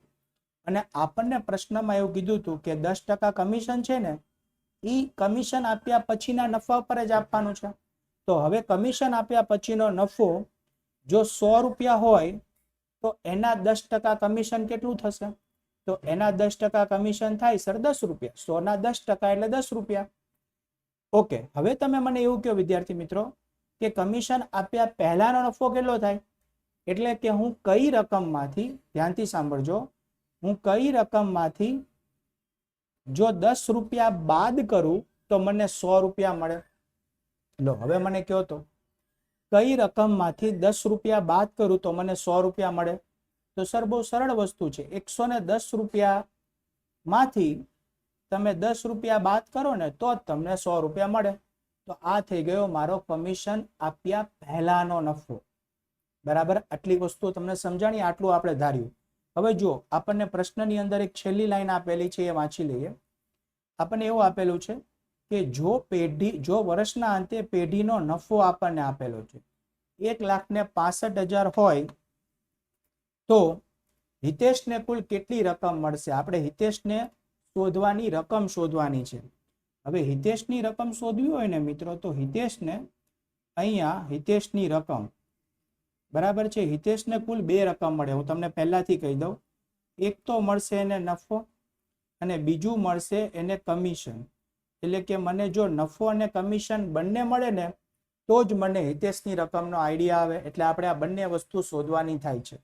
અને આપણને પ્રશ્નમાં એવું કીધું હતું કે 10% કમિશન છે ને, એ કમિશન આપ્યા પછીના નફા પર જ આપવાનું છે. તો હવે કમિશન આપ્યા પછીનો નફો જો 100 રૂપિયા હોય તો એના 10% કમિશન કેટલું થશે? તો એના 10% કમિશન થાય સર 10 રૂપિયા. 100 ના 10% એટલે 10 રૂપિયા. ઓકે, હવે તમે મને એવું કહો વિદ્યાર્થી મિત્રો કે કમિશન આપ્યા પહેલાનો નફો કેટલો થાય? એટલે કે હું કઈ રકમમાંથી, ધ્યાનથી સાંભળજો, હું કઈ રકમમાંથી જો 10 રૂપિયા બાદ કરું તો મને 100 રૂપિયા મળે. લો હવે મને કહો તો કઈ રકમમાંથી 10 રૂપિયા બાદ કરું તો મને 100 રૂપિયા મળે? તો સર બહુ સરળ વસ્તુ છે. 110 રૂપિયા માંથી તમે 10 રૂપિયા બાદ કરો ને તો જ તમને 100 રૂપિયા મળે. તો આ થઈ ગયો મારો કમિશન આપ્યા પહેલાનો નફો. બરાબર? આટલી વસ્તુ તમને સમજાણી, આટલું આપણે ધાર્યું. હવે જો આપણને પ્રશ્નની અંદર એક છેલ્લી લાઈન આપેલી છે, એ વાંચી લઈએ. આપણને એવું આપેલું છે કે જો વર્ષના અંતે પેઢીનો નફો આપણને આપેલો છે 1,65,000 હોય તો હિતેશને કુલ કેટલી રકમ મળશે? આપણે હિતેશને શોધવાની રકમ શોધવાની છે. હવે હિતેશની રકમ શોધવી હોય ને મિત્રો, તો હિતેશને અહીંયા હિતેશની રકમ, બરાબર છે, હિતેશને કુલ 2 રકમ મળે. હું તમને પહેલાથી કહી દઉં. એક તો મળશે એને નફો અને બીજું મળશે એને કમિશન. એટલે કે મને જો નફો અને કમિશન બંને મળે ને તો જ મને હિતેશની રકમનો આઈડિયા આવે. એટલે આપણે આ બંને વસ્તુ શોધવાની થાય છે.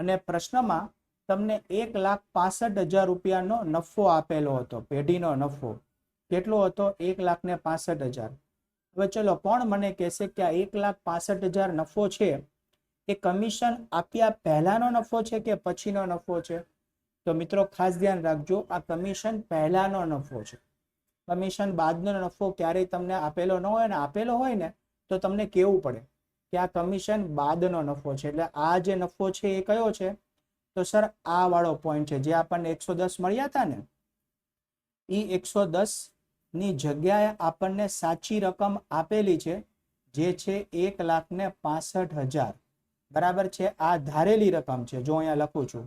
અને પ્રશ્નમાં તમને 1,65,000 રૂપિયાનો નફો આપેલો હતો. પેઢીનો નફો કેટલો હતો? 1,65,000. હવે ચલો કોણ મને કહેશે કે આ 1,65,000 નફો છે એ કમિશન આપ્યા પહેલાનો નફો છે કે પછીનો નફો છે? તો મિત્રો ખાસ ધ્યાન રાખજો, આ કમિશન પહેલાનો નફો છે. કમિશન બાદનો નફો ક્યારેય તમને આપેલો ન હોય, ને આપેલો હોય ને તો તમને કહેવું પડે કે આ કમિશન બાદનો નફો છે. એટલે આ જે નફો છે એ કયો છે? તો સર આ વાળો પોઈન્ટ છે, જે આપણને 110 મળ્યા હતા ને, એ 110 ની જગ્યાએ આપણને સાચી રકમ આપેલી છે, જે છે 1,65,000. બરાબર છે? આ ધારેલી રકમ છે. જો અહીંયા લખું છું,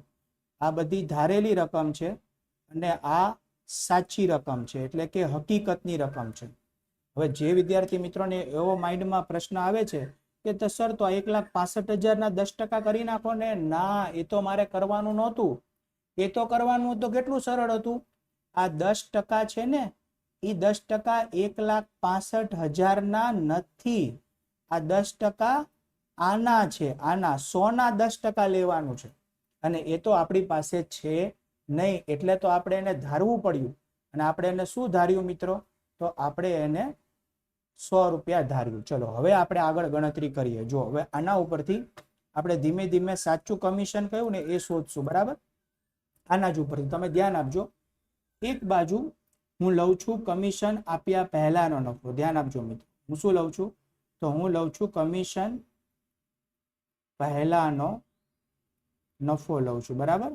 આ બધી ધારેલી રકમ છે અને આ સાચી રકમ છે, એટલે કે હકીકતની રકમ છે. હવે જે વિદ્યાર્થી મિત્રોને એવો માઇન્ડમાં પ્રશ્ન આવે છે કે તો સર તો 1,65,000 ના 10% કરી નાખો ને. ના, એ તો મારે કરવાનું નહોતું. એ તો કરવાનું તો કેટલું સરળ હતું. આ 10% છે ને, એ 10% 1,65,000 ના નથી. આ 10% આના છે, આના 100 ના 10% લેવાનું છે, અને એ તો આપણી પાસે છે નહીં. એટલે તો આપણે એને ધારવું પડ્યું. અને આપણે એને શું ધાર્યું મિત્રો? તો આપણે એને 100 રૂપિયા ધાર્યું. ચલો હવે આપણે આગળ ગણતરી કરીએ. જો હવે આના ઉપરથી આપણે ધીમે ધીમે સાચું કમિશન કયું ને એ શોધશું. બરાબર? આના જ ઉપરથી તમે ધ્યાન આપજો. એક બાજુ હું લઉં છું કમિશન આપ્યા પહેલાનો નફો. ધ્યાન આપજો મિત્રો, હું શું લઉં છું? તો હું લઉં છું કમિશન પહેલાનો નફો લઉં છું, બરાબર.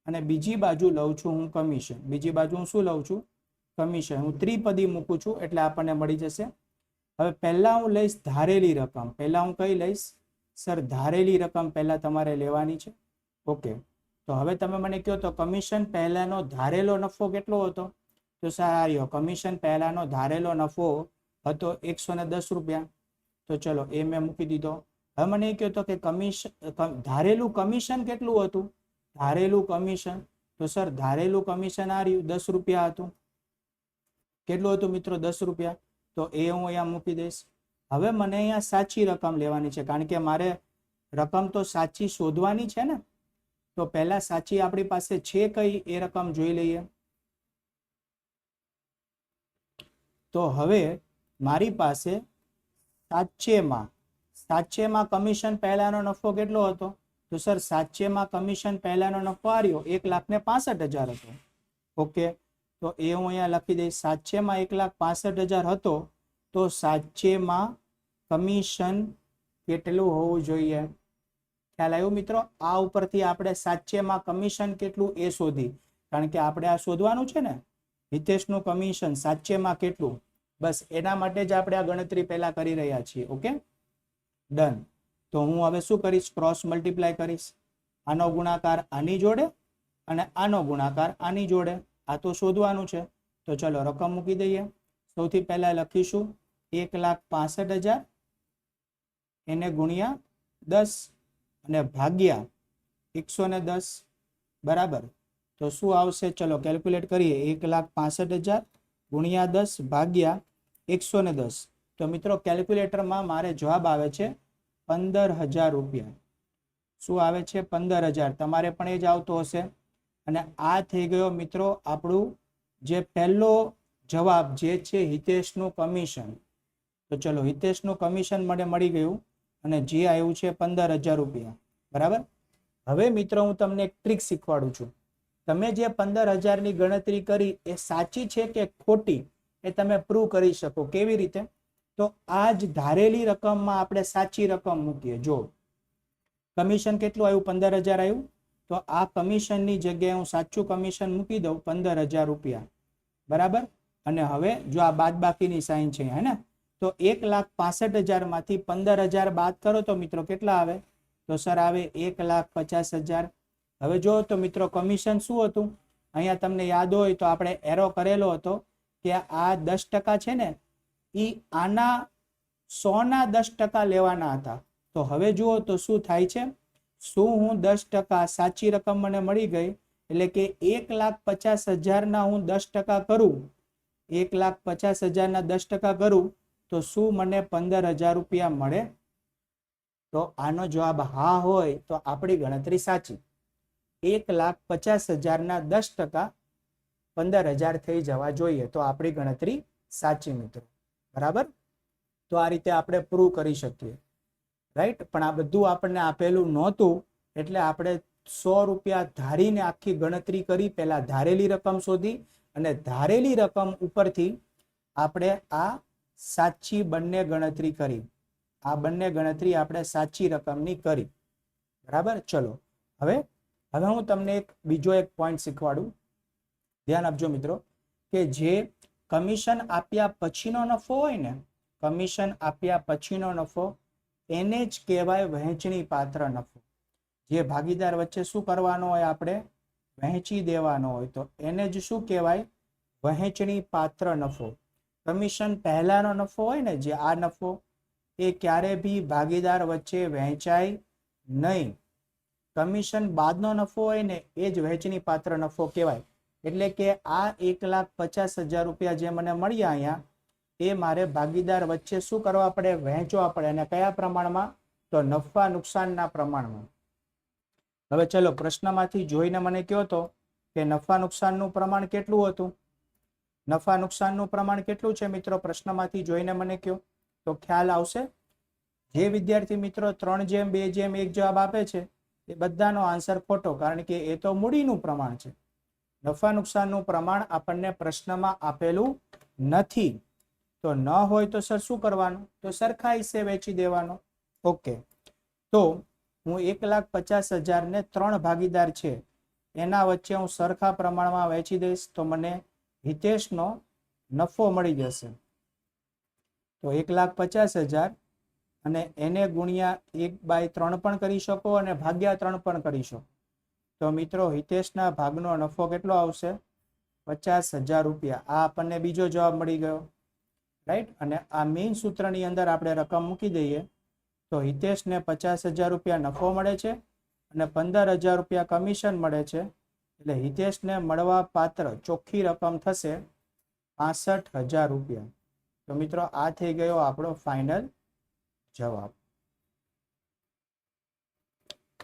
અને બીજી બાજુ લઉં છું હું કમિશન. બીજી બાજુ હું શું લઉં છું? કમિશન. હું ત્રિપદી મૂકું છું એટલે આપણને મળી જશે. હવે પહેલા હું લઈશ ધારેલી રકમ. પહેલા હું કઈ લઈશ? સર ધારેલી રકમ પહેલા તમારે લેવાની છે. ઓકે, તો હવે તમે મને કહો તો કમિશન પહેલાનો ધારેલો નફો કેટલો હતો? તો સર આ રહ્યો કમિશન પહેલાનો ધારેલો નફો હતો 110 રૂપિયા. તો ચલો એ મેં મૂકી દીધો. હવે મને એ કહો તો કે કમિશન ધારેલું કમિશન કેટલું હતું? ધારેલું કમિશન, તો સર ધારેલું કમિશન આ રહ્યું 10 રૂપિયા હતું. કેટલું હતું મિત્રો? 10 રૂપિયા. તો એ હું અહીંયા મૂકી દઈશ. હવે મને અહીંયા સાચી રકમ લેવાની છે, કારણ કે મારે રકમ તો સાચી શોધવાની છે ને. તો પહેલા સાચી આપણી પાસે છે કઈ એ રકમ જોઈ લઈએ. તો હવે મારી પાસે સાચેમાં કમિશન પહેલાનો નફો કેટલો હતો? તો સર સાચેમાં કમિશન પહેલાનો નફો આવ્યો 1,65,000 હતો. ઓકે, તો એ હું અહીંયા લખી દઈશ. સાચેમાં 1,65,000 હતો, તો સાચેમાં કમિશન કેટલું હોવું જોઈએ? ખ્યાલ આવ્યો મિત્રો? આ ઉપરથી આપણે સાચેમાં કમિશન કેટલું એ શોધી, કારણ કે આપણે આ શોધવાનું છે ને, હિતેશનું કમિશન સાચેમાં કેટલું. બસ એના માટે જ આપણે આ ગણતરી પહેલા કરી રહ્યા છીએ. Okay, done. તો હું હવે શું કરીશ? ક્રોસ મલ્ટીપ્લાય કરીશ. આનો ગુણાકાર આની જોડે અને આનો ગુણાકાર આની જોડે. આ તો શોધવાનું છે. તો ચલો રકમ મૂકી દઈએ. સૌથી પહેલા લખીશું 1,65,000 એને ગુણ્યા 10 અને ભાગ્યા 110, બરાબર. તો શું આવશે? ચલો કેલ્ક્યુલેટ કરીએ. 1,65,000 ગુણ્યા 10 ભાગ્યા 110. તો મિત્રો કેલ્ક્યુલેટરમાં મારે જવાબ આવે છે 15,000 રૂપિયા. શું આવે છે? 15,000. તમારે પણ એ જ આવતો હશે. અને આ થઈ ગયો મિત્રો આપણું જે પહેલો જવાબ જે છે હિતેશનું કમિશન. તો ચલો હિતેશનું કમિશન મને મળી ગયું અને જે આવ્યું છે 15,000 રૂપિયા, બરાબર. હવે મિત્રો હું તમને એક ટ્રીક શીખવાડું છું. તમે જે 15,000 ની ગણતરી કરી એ સાચી છે કે ખોટી એ તમે પ્રૂવ કરી શકો. કેવી રીતે? તો આ જ ધારેલી રકમમાં આપણે સાચી રકમ મૂકીએ. જો કમિશન કેટલું આવ્યું? 15,000 આવ્યું. તો આ કમિશનની જગ્યાએ હું સાચું કમિશન મૂકી દઉં 15,000 રૂપિયા, બરાબર. અને હવે જો આ બાદ બાકીની સાઈન છે હે ને, તો 1,65,000 માંથી 15,000 બાદ કરો તો મિત્રો કેટલા આવે? તો સર આવે 1,50,000. હવે જો તો મિત્રો કમિશન શું હતું? અહીંયા તમને યાદ હોય તો આપણે એરો કરેલો હતો કે આ 10% છે ને એ આના 100ના 10% લેવાના હતા. તો હવે જુઓ તો શું થાય છે? શું હું 10% સાચી રકમ મને મળી ગઈ, એટલે કે 1,50,000 ના હું 10% કરું, 1,50,000 ના 10% કરું તો શું મને 15,000 રૂપિયા મળે? તો આનો જવાબ હા હોય તો આપણી ગણતરી સાચી. 1,50,000 ના 10% 15,000 થઈ જવા જોઈએ, તો આપણી ગણતરી સાચી મિત્રો, બરાબર. તો આ રીતે આપણે પ્રૂવ કરી શકીએ, રાઈટ. પણ આ બધું આપણને આપેલું નહોતું એટલે આપણે 100 રૂપિયા ધારીને આખી ગણતરી કરી. પહેલા ધારેલી રકમ શોધી અને ધારેલી રકમ ઉપરથી આપણે આ સાચી બંને ગણતરી કરી. આ બંને ગણતરી આપણે સાચી રકમની કરી, બરાબર. ચલો હવે હું તમને બીજો એક પોઈન્ટ શીખવાડું. ધ્યાન આપજો મિત્રો કે જે કમિશન આપ્યા પછીનો નફો હોય ને, કમિશન આપ્યા પછીનો નફો એને જ કહેવાય વહેંચણી પાત્ર નફો. જે ભાગીદાર વચ્ચે શું કરવાનો હોય? આપણે વહેંચી દેવાનો હોય, તો એને જ શું કહેવાય? વહેંચણી પાત્ર નફો. કમિશન પહેલાનો નફો હોય ને, જે આ નફો એ ક્યારે બી ભાગીદાર વચ્ચે વહેંચાય નહીં. કમિશન બાદનો નફો હોય ને એ જ વહેંચણી પાત્ર નફો કહેવાય. એટલે કે આ 1,50,000 રૂપિયા જે મને મળ્યા અહીંયા, એ મારે ભાગીદાર વચ્ચે શું કરવા પડે? વહેંચવા પડે. અને કયા પ્રમાણમાં? તો નફા નુકસાનના પ્રમાણમાં. હવે ચલો પ્રશ્નમાંથી જોઈને મને કહો તો કે નફા નુકસાનનું પ્રમાણ કેટલું હતું? નફા નુકસાનનું પ્રમાણ કેટલું છે મિત્રો? પ્રશ્નમાંથી જોઈને મને કહો તો ખ્યાલ આવશે. જે વિદ્યાર્થી મિત્રો 3:2:1 જવાબ આપે છે એ બધાનો આન્સર ખોટો, કારણ કે એ તો મૂડીનું પ્રમાણ છે. નફા નુકસાનનું પ્રમાણ આપણને પ્રશ્નમાં આપેલું નથી. તો ન હોય તો સર શું કરવાનું? તો સરખા હિસ્સે વેચી દેવાનો. ઓકે, તો હું 1,50,000 ને 3 ભાગીદાર છે એના વચ્ચે હું સરખા પ્રમાણમાં વેચી દઈશ તો મને હિતેશનો નફો મળી જશે. તો 1,50,000 અને એને ગુણ્યા 1/3 પણ કરી શકો અને ભાગ્યા 3 પણ કરી શકો. તો મિત્રો હિતેશના ભાગનો નફો કેટલો આવશે? 50,000 રૂપિયા. આ આપણને બીજો જવાબ મળી ગયો, રાઈટ. અને આ મેઇન સૂત્રની અંદર આપણે રકમ મૂકી દઈએ તો હિતેશને 50,000 રૂપિયા નફો મળે છે અને 15,000 રૂપિયા કમિશન મળે છે. એટલે હિતેશને મળવા પાત્ર ચોખ્ખી રકમ થશે 65,000 રૂપિયા. તો મિત્રો આ થઈ ગયો આપણો ફાઇનલ જવાબ.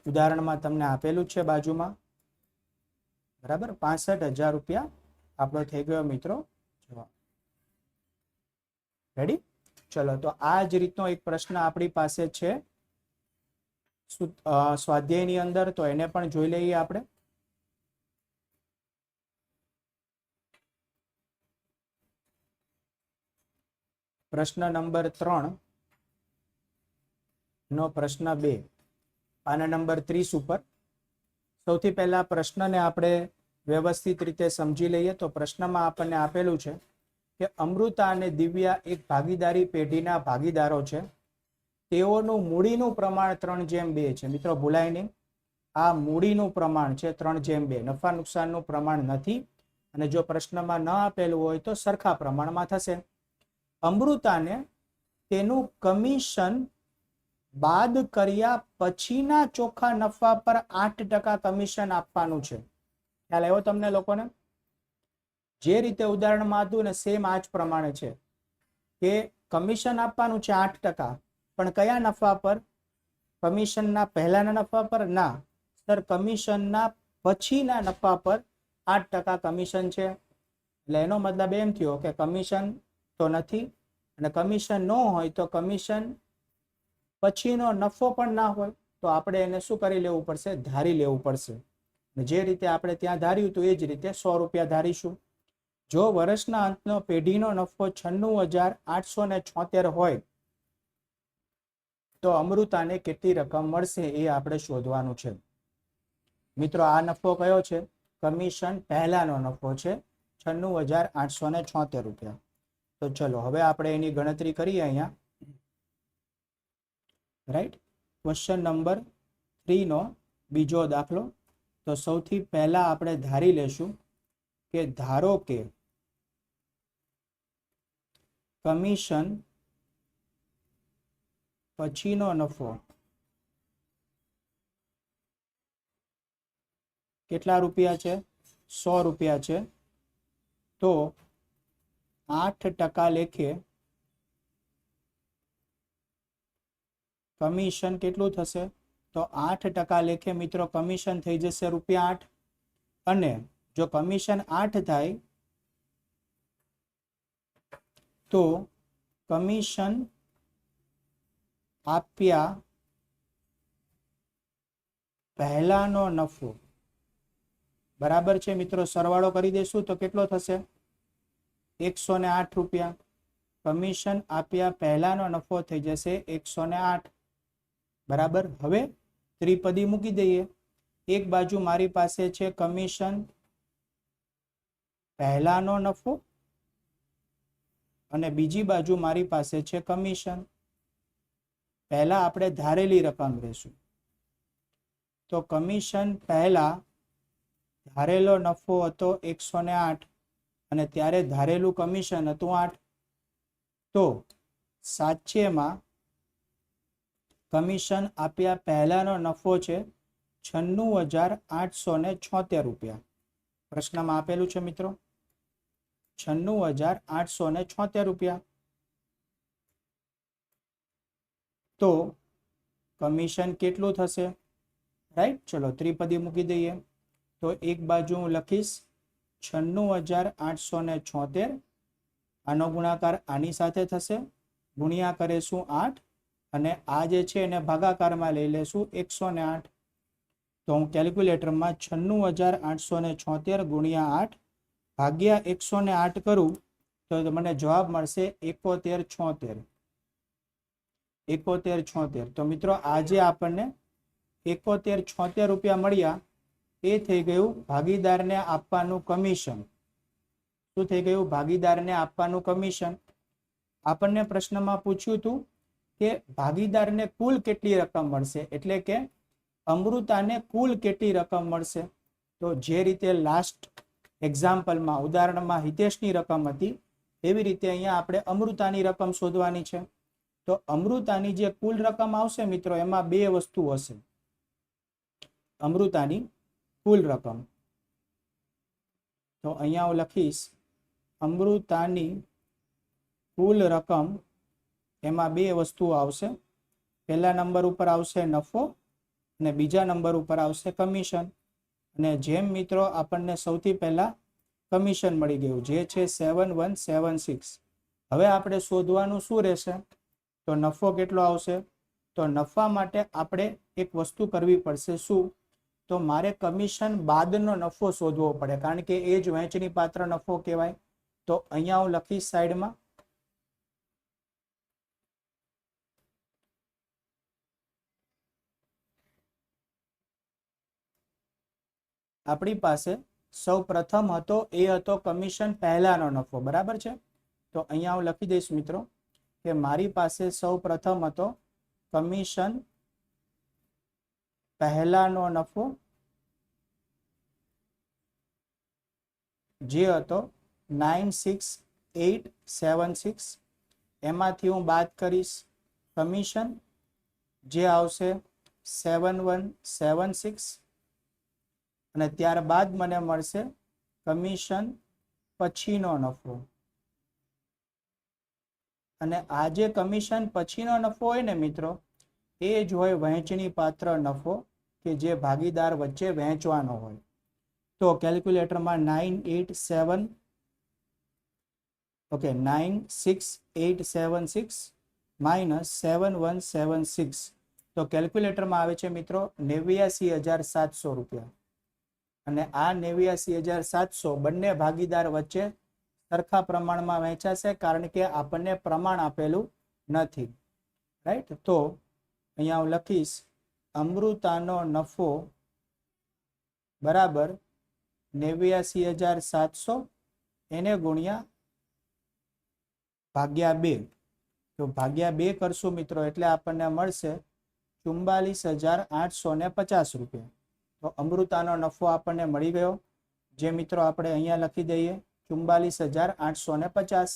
ઉદાહરણમાં તમને આપેલું છે બાજુમાં, બરાબર. 65,000 રૂપિયા આપણો થઈ ગયો મિત્રો જવાબ. રેડી? ચલો, તો આ જ રીતનો એક પ્રશ્ન આપણી પાસે છે સ્વાધ્યાયની અંદર, તો એને પણ જોઈ લઈએ આપણે. પ્રશ્ન નંબર 3 નો પ્રશ્ન 2, પાના નંબર 30 ઉપર. સૌથી પહેલા પ્રશ્નને આપણે વ્યવસ્થિત રીતે સમજી લઈએ. તો પ્રશ્નમાં આપણને આપેલું છે કે અમૃતા અને દિવ્યા એક ભાગીદારી પેઢીના ભાગીદારો છે. તેઓનું મૂડીનું પ્રમાણ 3:2 છે. મિત્રો ભૂલાય નહીં, આ મૂડીનું પ્રમાણ છે 3:2, નફા નુકસાનનું પ્રમાણ નથી. અને જો પ્રશ્નમાં ન આપેલું હોય તો સરખા પ્રમાણમાં થશે. અમૃતાને તેનું કમિશન બાદ કર્યા પછીના ચોખ્ખા નફા પર 8% કમિશન આપવાનું છે. ખ્યાલ આવ્યો તમને લોકોને? જે રીતે ઉદાહરણમાં હતું ને સેમ આ જ પ્રમાણે છે કે કમિશન આપવાનું છે 8%, પણ કયા નફા પર? કમિશનના પહેલાના નફા પર ના સર, કમિશનના પછીના નફા પર 8% કમિશન છે. એટલે એનો મતલબ એમ થયો કે કમિશન તો નથી, અને કમિશન ન હોય તો કમિશન પછીનો નફો પણ ના હોય. તો આપણે એને શું કરી લેવું પડશે? ધારી લેવું પડશે. જે રીતે આપણે ત્યાં ધાર્યું હતું એ જ રીતે 100 રૂપિયા ધારીશું. જો વર્ષના અંતનો પેઢીનો નફો 96,876 હોય તો અમૃતાને કેટલી રકમ મળશે એ આપણે શોધવાનું છે. મિત્રો આ નફો કયો છે? કમિશન પહેલાનો નફો છે 96,876 રૂપિયા. તો ચલો હવે આપણે એની ગણતરી કરીએ અહીંયા, રાઈટ. ક્વેશ્ચન નંબર 3 નો બીજો દાખલો. તો સૌથી પહેલા આપણે ધારી લેશું કે ધારો કે કમિશન પછીનો નફો કેટલા રૂપિયા છે? 100 રૂપિયા છે. તો 8% લેખે કમિશન કેટલું થશે? તો 8% લેખે મિત્રો કમિશન થઈ જશે ₹8. અને જો કમિશન 8 થાય તો કમિશન આપ્યા પહેલાનો નફો, બરાબર છે મિત્રો. સરવાળો કરી દેશું તો કેટલો થશે? 108 રૂપિયા. કમિશન આપ્યા પહેલાનો નફો થઈ જશે 108, બરાબર. હવે ત્રિપદી મૂકી દઈએ. એક બાજુ મારી પાસે છે કમિશન પહેલાનો નફો અને બીજી બાજુ મારી પાસે છે કમિશન. પહેલા આપણે ધારેલી રકમ લેશું. તો કમિશન પહેલા ધારેલો નફો હતો 108 અને ત્યારે ધારેલું કમિશન હતું 8. તો સાચેમાં કમિશન આપ્યા પહેલાનો નફો છે 96,876 રૂપિયા. પ્રશ્નમાં આપેલું છે મિત્રો 96,876 રૂપિયા. તો કમિશન કેટલું થશે? રાઈટ. ચલો ત્રિપદી મૂકી દઈએ. તો એક બાજુ હું લખીશ 96,876, આનો ગુણાકાર આની સાથે થશે, ગુણ્યા કરીશું 8 અને આ જે છે એને ભાગાકારમાં લઈ લેશું 108. તો હું કેલ્ક્યુલેટરમાં 96,876 ગુણ્યા 8 ભાગ્યા 108 કરું તો તો મને જવાબ મળશે 7176. 7176. તો મિત્રો આજે આપણને 7176 રૂપિયા મળ્યા. એ થઈ ગયું ભાગીદારને આપવાનું કમિશન. શું થઈ ગયું? ભાગીદારને આપવાનું કમિશન. આપણને પ્રશ્નમાં પૂછ્યું હતું કે ભાગીદારને કુલ કેટલી રકમ મળશે, એટલે કે અમૃતાને કુલ કેટલી રકમ મળશે. તો જે રીતે લાસ્ટ એક્ઝામ્પલમાં ઉદાહરણમાં હિતેશની રકમ હતી, એવી રીતે અહીંયા આપણે અમૃતાની રકમ શોધવાની છે. તો અમૃતાની જે કુલ રકમ આવશે મિત્રો, એમાં બે વસ્તુ હશે. અમૃતાની કુલ રકમ, તો અહીંયા હું લખીશ અમૃતાની કુલ રકમ. એમાં બે વસ્તુઓ આવશે. પહેલા નંબર ઉપર આવશે નફો અને બીજા નંબર ઉપર આવશે કમિશન. અને જેમ મિત્રો આપણને સૌથી પહેલા કમિશન મળી ગયું, જે છે 7176. હવે આપણે શોધવાનું શું રહેશે? તો નફો કેટલો આવશે? તો નફા માટે આપણે એક વસ્તુ કરવી પડશે. શું? તો મારે કમિશન બાદનો નફો શોધવો પડે, કારણ કે એ જ વહેંચણી પાત્ર નફો કહેવાય. તો અહીંયા હું લખીશ સાઈડમાં આપણી પાસે સૌ પ્રથમ હતો એ હતો કમિશન પહેલાનો નફો, બરાબર છે. તો અહીંયા હું લખી દઈશ મિત્રો કે મારી પાસે સૌ પ્રથમ હતો કમિશન પહેલાનો નફો, જે હતો 96876. એમાંથી હું બાદ કરીશ કમિશન, જે આવશે 7176. અને ત્યારબાદ મને મળશે કમિશન પછીનો નફો. અને આ જે કમિશન પછીનો નફો હોય ને મિત્રો, એ જ હોય વહેંચણી પાત્ર નફો, કે જે ભાગીદાર વચ્ચે વહેંચવાનો હોય. તો કેલ્ક્યુલેટરમાં 96876 માઇનસ 7176. તો કેલ્ક્યુલેટરમાં આવે છે મિત્રો 89700 રૂપિયા. અને આ 89700 બંને ભાગીદાર વચ્ચે સરખા પ્રમાણમાં વહેંચાશે, કારણ કે આપણને પ્રમાણ આપેલું નથી. રાઈટ? તો અહીંયા હું લખીશ અમૃતાનો નફો બરાબર 89700 એને ગુણ્યા ભાગ્યા 2. તો ભાગ્યા 2 કરશું મિત્રો, એટલે આપણને મળશે 44850 રૂપિયા. તો અમૃતાનો નફો આપણને મળી ગયો, જે મિત્રો આપણે અહીંયા લખી દઈએ 44850.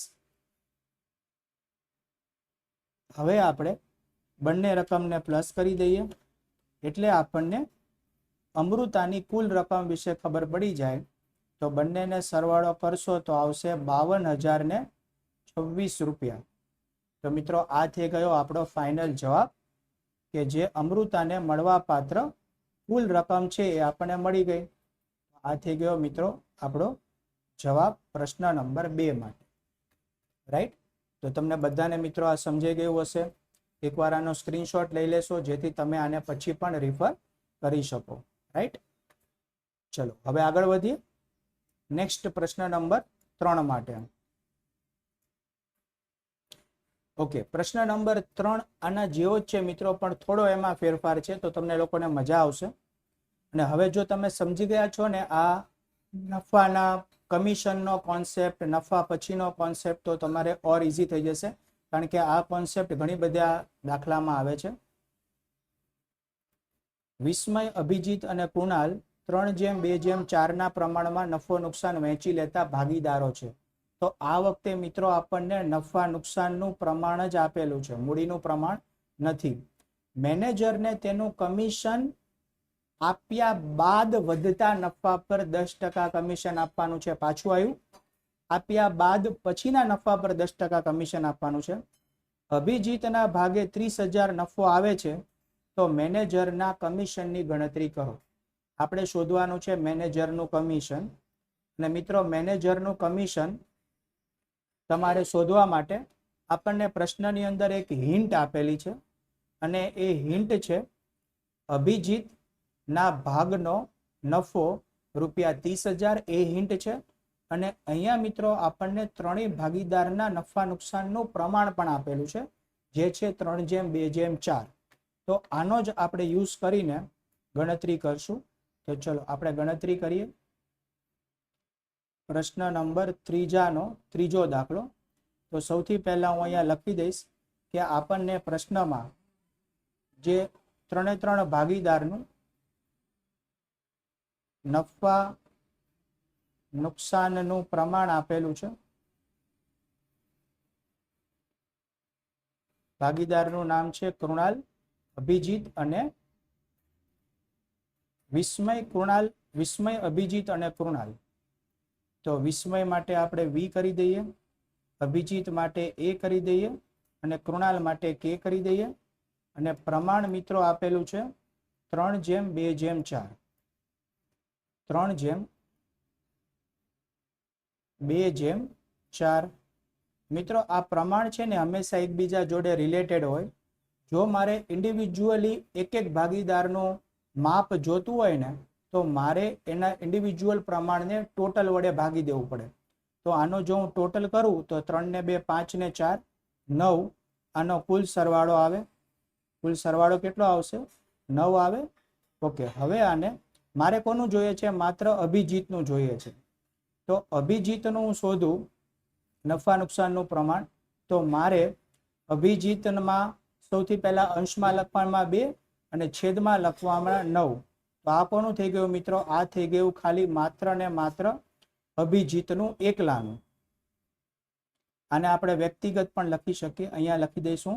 હવે આપણે બંને રકમને પ્લસ કરી દઈએ, એટલે આપણને અમૃતાની કુલ રકમ વિશે ખબર પડી જાય. તો બંનેને સરવાળો કરશો તો આવશે 52026 રૂપિયા. તો મિત્રો આ થઈ ગયો આપણો ફાઇનલ જવાબ, કે જે અમૃતાને મળવા પાત્ર કુલ રકમ છે એ આપણને મળી ગઈ. આ થઈ ગયો મિત્રો આપણો જવાબ પ્રશ્ન નંબર 2 માટે. રાઈટ? તો તમને બધાને મિત્રો આ સમજાઈ ગયું હશે. એકવાર આનો સ્ક્રીનશોટ લઈ લેશો, જેથી તમે આને પછી પણ રિફર કરી શકો. રાઈટ? ચલો હવે આગળ વધીએ નેક્સ્ટ પ્રશ્ન નંબર 3 માટે. ઓકે, પ્રશ્ન નંબર 3 આના જેવો જ છે મિત્રો, પણ થોડો એમાં ફેરફાર છે, તો તમને લોકોને મજા આવશે. અને હવે જો તમે સમજી ગયા છો ને આ નફાના કમિશનનો કોન્સેપ્ટ, નફા પછીનો કોન્સેપ્ટ, તો તમારે ઓર ઇઝી થઈ જશે, કારણ કે આ કોન્સેપ્ટ ઘણી બધા દાખલામાં આવે છે. વિસ્મય, અભિજીત અને કુણાલ 3:2:4 પ્રમાણમાં નફો નુકસાન વહેંચી લેતા ભાગીદારો છે. તો આ વખતે મિત્રો આપણને નફા નુકસાનનું પ્રમાણ જ આપેલું છે, મૂડીનું પ્રમાણ નથી. મેનેજરને તેનું કમિશન આપ્યા બાદ વધતા નફા પર 10% કમિશન આપવાનું છે. પાછું આવ્યું, આપ્યા બાદ પછીના નફા પર 10% કમિશન આપવાનું છે. અભિજીતના ભાગે 30,000 નફો આવે છે, તો મેનેજરના કમિશનની ગણતરી કરો. આપણે શોધવાનું છે મેનેજરનું કમિશન. અને મિત્રો મેનેજરનું કમિશન તમારે શોધવા માટે આપણને પ્રશ્નની અંદર એક હિન્ટ આપેલી છે, અને એ હિન્ટ છે અભિજીત ના ભાગનો નફો ₹30,000. એ હિન્ટ છે. અને અહીંયા મિત્રો આપણને ત્રણેય ભાગીદારના નફા નુકસાનનું પ્રમાણ પણ આપેલું છે, જે છે 3:2:4. તો આનો જ આપણે યુઝ કરીને ગણતરી કરશું. તો ચલો આપણે ગણતરી કરીએ. પ્રશ્ન નંબર 3નો ત્રીજો દાખલો. તો સૌથી પહેલા હું અહીંયા લખી દઈશ કે આપણને પ્રશ્નમાં જે 3 ભાગીદારનું નફા નુકસાનનું પ્રમાણ આપેલું છે. ભાગીદારનું નામ છે કૃણાલ, અભિજીત અને વિસ્મય. વિસ્મય, અભિજીત અને કૃણાલ. તો વિસ્મય માટે આપણે વી કરી દઈએ, અભિજીત માટે એ કરી દઈએ અને કૃણાલ માટે કે કરી દઈએ. અને પ્રમાણ મિત્રો આપેલું છે 3:2:4. 3:2:4. મિત્રો આ પ્રમાણ છે ને હંમેશા એકબીજા જોડે રિલેટેડ હોય. જો મારે ઇન્ડિવિજ્યુઅલી એક ભાગીદારનું માપ જોતું હોય ને તો મારે એના ઇન્ડિવિજ્યુઅલ પ્રમાણને ટોટલ વડે ભાગી દેવું પડે. તો આનો જો હું ટોટલ કરું તો 3 ને 2 5 ને 4 9. આનો કુલ સરવાળો આવે. કુલ સરવાળો કેટલો આવશે? 9 આવે. ઓકે, હવે આને મારે કોનું જોઈએ છે? માત્ર અભિજીતનું જોઈએ છે. તો અભિજીતનું હું શોધું નફા નુકસાનનું પ્રમાણ. તો મારે અભિજીતમાં સૌથી પહેલા અંશમાં લખવામાં 2 અને છેદમાં લખવામાં 9. તો આ કોનું થઈ ગયું મિત્રો? આ થઈ ગયું ખાલી માત્ર ને માત્ર અભિજીતનું એકલાનું. આને આપણે વ્યક્તિગત પણ લખી શકીએ. અહીંયા લખી દઈશું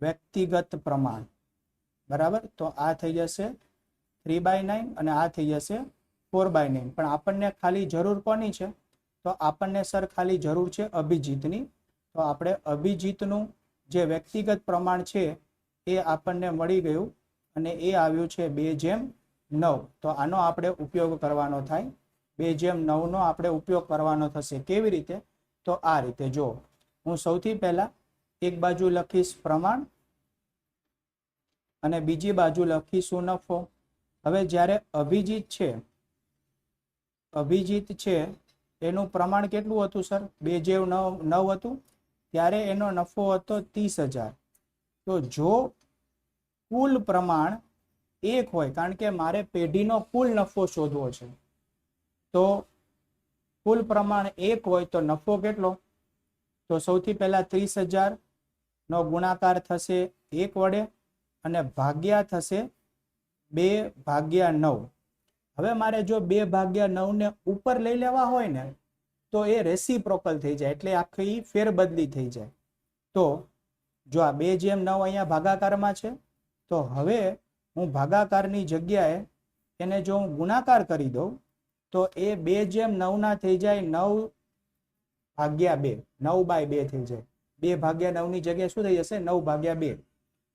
વ્યક્તિગત પ્રમાણ. બરાબર. તો આ થઈ જશે 3/9 અને આ થઈ જશે 4/9. પણ આપણને ખાલી જરૂર કોની છે? તો આપણને સર ખાલી જરૂર છે અભિજીતની. તો આપણે અભિજીતનું જે વ્યક્તિગત પ્રમાણ છે એ આપણને મળી ગયું અને એ આવ્યું છે 2:9. તો આનો આપણે ઉપયોગ કરવાનો થાય. 2:9 નો આપણે ઉપયોગ કરવાનો થશે. કેવી રીતે? તો આ રીતે. જો હું સૌથી પહેલા એક બાજુ લખીશ પ્રમાણ અને બીજી બાજુ લખીશું નફો. હવે જ્યારે અભિજીત છે એનું પ્રમાણ કેટલું હતું સર? 2:9 હતું. ત્યારે એનો નફો હતો 30,000. તો જો કુલ પ્રમાણ 1 હોય, કારણ કે મારે પેઢીનો કુલ નફો શોધવો છે, તો કુલ પ્રમાણ 1 હોય તો નફો કેટલો? તો સૌથી પહેલા 30,000 નો ગુણાકાર થશે 1 વડે અને ભાગ્યા થશે 2/9. હવે મારે જો 2/9 ને ઉપર લઈ લેવા હોય ને તો એ રેસિપ્રોકલ થઈ જાય, એટલે આખી ફેરબદલી થઈ જાય. તો જો આ 2:9 અહીંયા ભાગાકારમાં છે, તો હવે હું ભાગાકારની જગ્યાએ એને જો હું ગુણાકાર કરી દઉં તો એ 2:9 ના થઈ જાય 9/2. 9/2 થઈ જાય. 2/9 ની જગ્યાએ શું થઈ જશે? 9/2.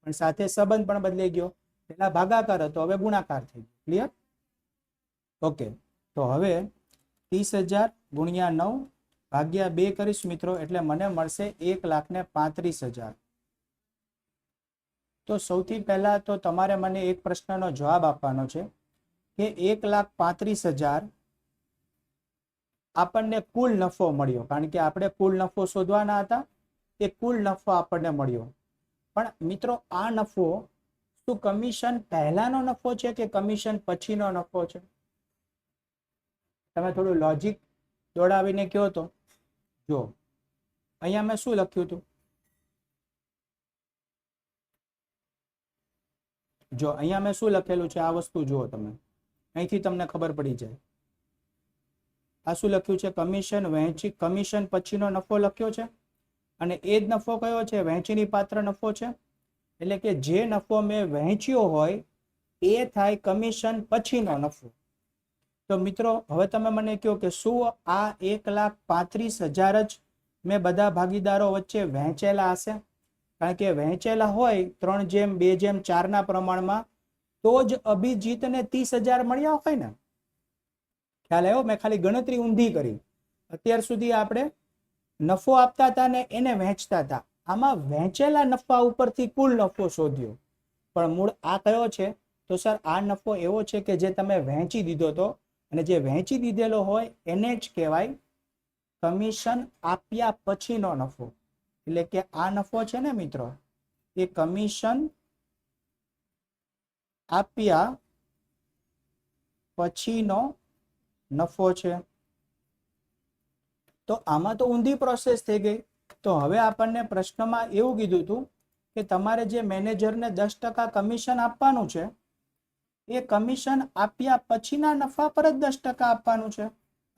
પણ સાથે સંબંધ પણ બદલાઈ ગયો. પેલા ભાગાકાર હતો, હવે ગુણાકાર થઈ ગયો. ક્લિયર? ઓકે. તો હવે 30,000 ગુણ્યા 9/2 કરીશ મિત્રો, એટલે મને મળશે 1,35,000. તો સૌથી પહેલા તો તમારે મને એક પ્રશ્નનો જવાબ આપવાનો છે કે 1,35,000 આપણને કુલ નફો મળ્યો. કારણ કે આપણે કુલ નફો શોધવાના હતા. એ કુલ નફો આપણને મળ્યો. પણ મિત્રો આ નફો શું કમિશન પહેલાનો નફો છે કે કમિશન પછીનો નફો છે? તમે થોડું લોજિક દોડાવીને કહો તો. જો અહીંયા મેં શું લખ્યું હતું? જો અહીંયા મેં શું લખેલું છે? આ વસ્તુ જુઓ તમે, અહીંથી તમને ખબર પડી જાય. આ શું લખ્યું છે? કમિશન વહેંચી, કમિશન પછીનો નફો લખ્યો છે. અને એ જ નફો કયો છે? વહેંચીની પાત્ર નફો છે. એટલે કે જે નફો મેં વહેંચ્યો હોય એ થાય કમિશન પછીનો નફો. તો મિત્રો હવે તમે મને કહો કે શું આ 1,35,000 જ મેં બધા ભાગીદારો વચ્ચે વહેંચેલા હશે? કારણ કે વહેંચેલા હોય 3:2:4 ના પ્રમાણમાં તો જ અભિજીતને 30,000 મળ્યા હોય ને. ખ્યાલ આવ્યો? મેં ખાલી ગણતરી ઊંધી કરી. અત્યાર સુધી આપણે નફો આપતા હતા ને એને વહેંચતા હતા. આમાં વહેંચેલા નફા ઉપરથી કુલ નફો શોધ્યો. પણ મૂળ આ કયો છે? તો સર આ નફો એવો છે કે જે તમે વહેંચી દીધો તો અને જે વહેંચી દીધેલો હોય એને જ કહેવાય કમિશન આપ્યા પછીનો નફો. એટલે કે આ નફો છે ને મિત્રો, એ કમિશન આપ્યા પછીનો નફો છે. તો આમાં તો ઊંધી પ્રોસેસ થઈ ગઈ. તો હવે આપણને પ્રશ્નમાં એવું કીધું હતું કે તમારે જે મેનેજરને 10% કમિશન આપવાનું છે, એ કમિશન આપ્યા પછીના નફા પર જ 10% આપવાનું છે.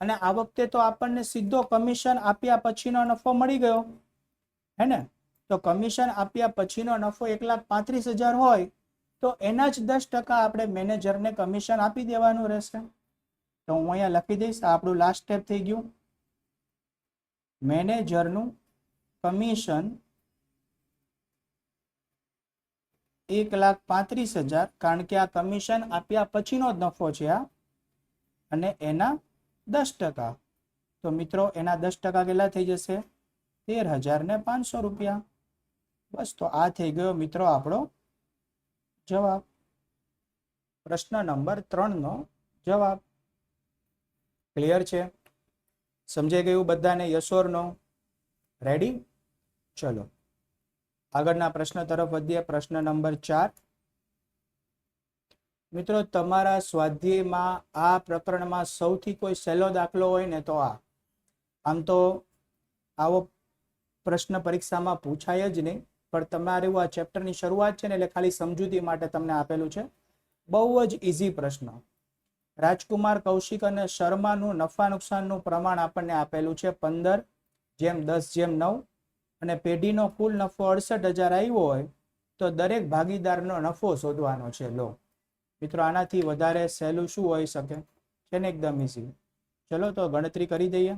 અને આ વખતે તો આપણને સીધો કમિશન આપ્યા પછીનો નફો મળી ગયો, હે ને? તો કમિશન આપ્યા પછીનો નફો 1,35,000 હોય તો એના જ 10% આપણે મેનેજરને કમિશન આપી દેવાનું રહેશે. તો હું અહીંયા લખી દઈશ, આ આપણું લાસ્ટ સ્ટેપ થઈ ગયું. મેનેજરનું કમિશન 1,35,000, કારણ કે આ કમિશન આપ્યા પછીનો જ નફો છે આ, અને એના 10%. તો મિત્રો એના 10% કેટલા થઈ જશે? 13,500 રૂપિયા. બસ, તો આ થઈ ગયો મિત્રો આપણો જવાબ. પ્રશ્ન નંબર 3 નો જવાબ. ક્લિયર છે? સમજાઈ ગયું બધાને? Yes or no? રેડી? ચલો આગળના પ્રશ્ન તરફ વધીએ. પ્રશ્ન નંબર 4. મિત્રો, તમારા સ્વાધ્યાયમાં આ પ્રકરણમાં સૌથી કોઈ સહેલો દાખલો હોય ને તો આ. આમ તો આવો પ્રશ્ન પરીક્ષામાં પૂછાય જ નહીં, પણ તમારું આ ચેપ્ટરની શરૂઆત છે ને, એટલે ખાલી સમજૂતી માટે તમને આપેલું છે. બહુ જ ઇઝી પ્રશ્ન. રાજકુમાર, કૌશિક અને શર્માનું નફા નુકસાનનું પ્રમાણ આપણને આપેલું છે 15:10:9, અને પેઢીનો કુલ નફો 68,000 આવ્યો હોય તો દરેક ભાગીદારનો નફો શોધવાનો છે. લો મિત્રો, આનાથી વધારે સહેલું શું હોઈ શકે? છે ને એકદમ ઇઝી. ચલો તો ગણતરી કરી દઈએ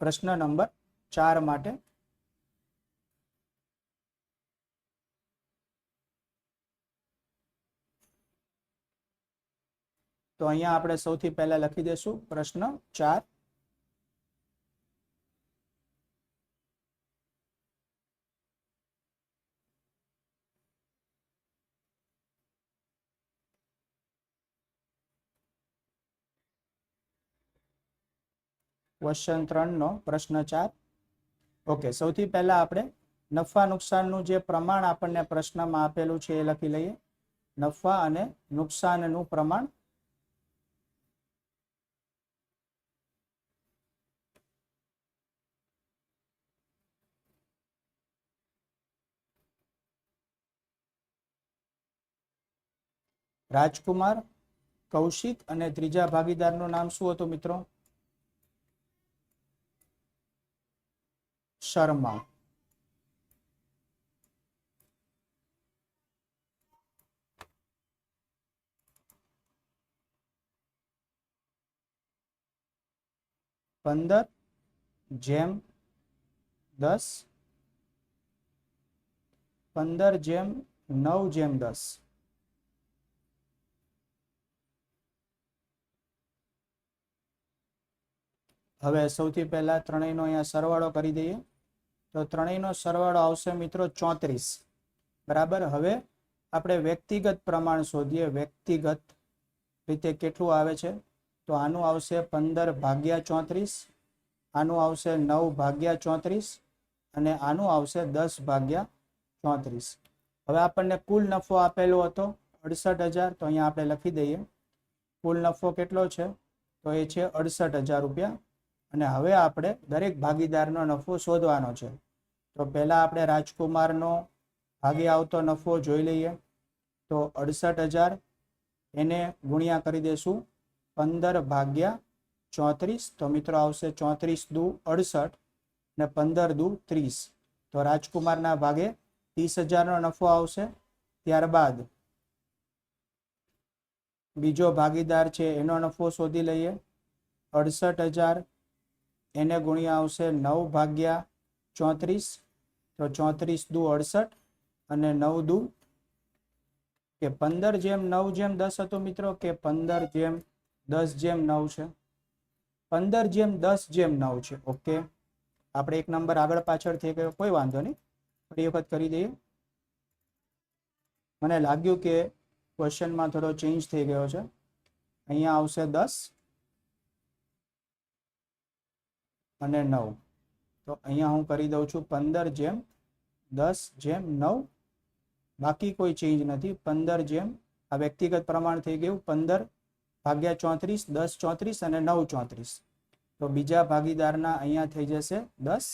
પ્રશ્ન નંબર 4 માટે. તો અહીંયા આપણે સૌથી પહેલા લખી દઈશું પ્રશ્ન 4. ક્વેશ્ચન 3 નો પ્રશ્ન 4. ઓકે, સૌથી પહેલા આપણે નફા નુકસાનનું જે પ્રમાણ આપણને પ્રશ્નમાં આપેલું છે એ લખી લઈએ. નફા અને નુકસાનનું પ્રમાણ. રાજકુમાર, કૌશિક અને ત્રીજા ભાગીદારનું નામ શું હતું મિત્રો? શર્મા. $15:10 15:9:10. હવે સૌથી પહેલા ત્રણેયનો અહીંયા સરવાળો કરી દઈએ. તો ત્રણેયનો સરવાળો આવશે મિત્રો 34. બરાબર. હવે આપણે વ્યક્તિગત પ્રમાણ શોધીએ. વ્યક્તિગત રીતે કેટલું આવે છે? તો આનું આવશે 15/34, આનું આવશે 9/34, અને આનું આવશે 10/34. હવે આપણને કુલ નફો આપેલો હતો 68,000. તો અહીંયા આપણે લખી દઈએ કુલ નફો કેટલો છે? તો એ છે 68,000 રૂપિયા. અને હવે આપણે દરેક ભાગીદારનો નફો શોધવાનો છે. તો પહેલા આપણે રાજકુમારનો ભાગે આવતો નફો જોઈ લઈએ. તો 68,000 એને ગુણ્યા કરી દઈશું 15/34. તો મિત્રો આવશે 34 દુ 68 ને 15 દુ 30. તો રાજકુમારના ભાગે 30,000નો નફો આવશે. ત્યારબાદ બીજો ભાગીદાર છે એનો નફો શોધી લઈએ. 68,000 એને ગુણ્યા આવશે 9/34. તો 34 દુ 68 અને 9 દુ કે 15:9:10 હતું મિત્રો, કે 15:10:9 છે? 15:10:9 છે. ઓકે, આપણે એક નંબર આગળ પાછળ થઈ ગયો, કોઈ વાંધો નહીં, ફરી વખત કરી દઈએ. મને લાગ્યું કે ક્વેશ્ચનમાં થોડો ચેન્જ થઈ ગયો છે, અહીંયા આવશે 10 અને 9. તો અહીંયા હું કરી દઉં છું 15/10/9. બાકી કોઈ ચેન્જ નથી. 15 આ વ્યક્તિગત પ્રમાણ થઈ ગયું. 15/34, 10 34 અને 9 34. તો બીજા ભાગીદારના અહીંયા થઈ જશે 10.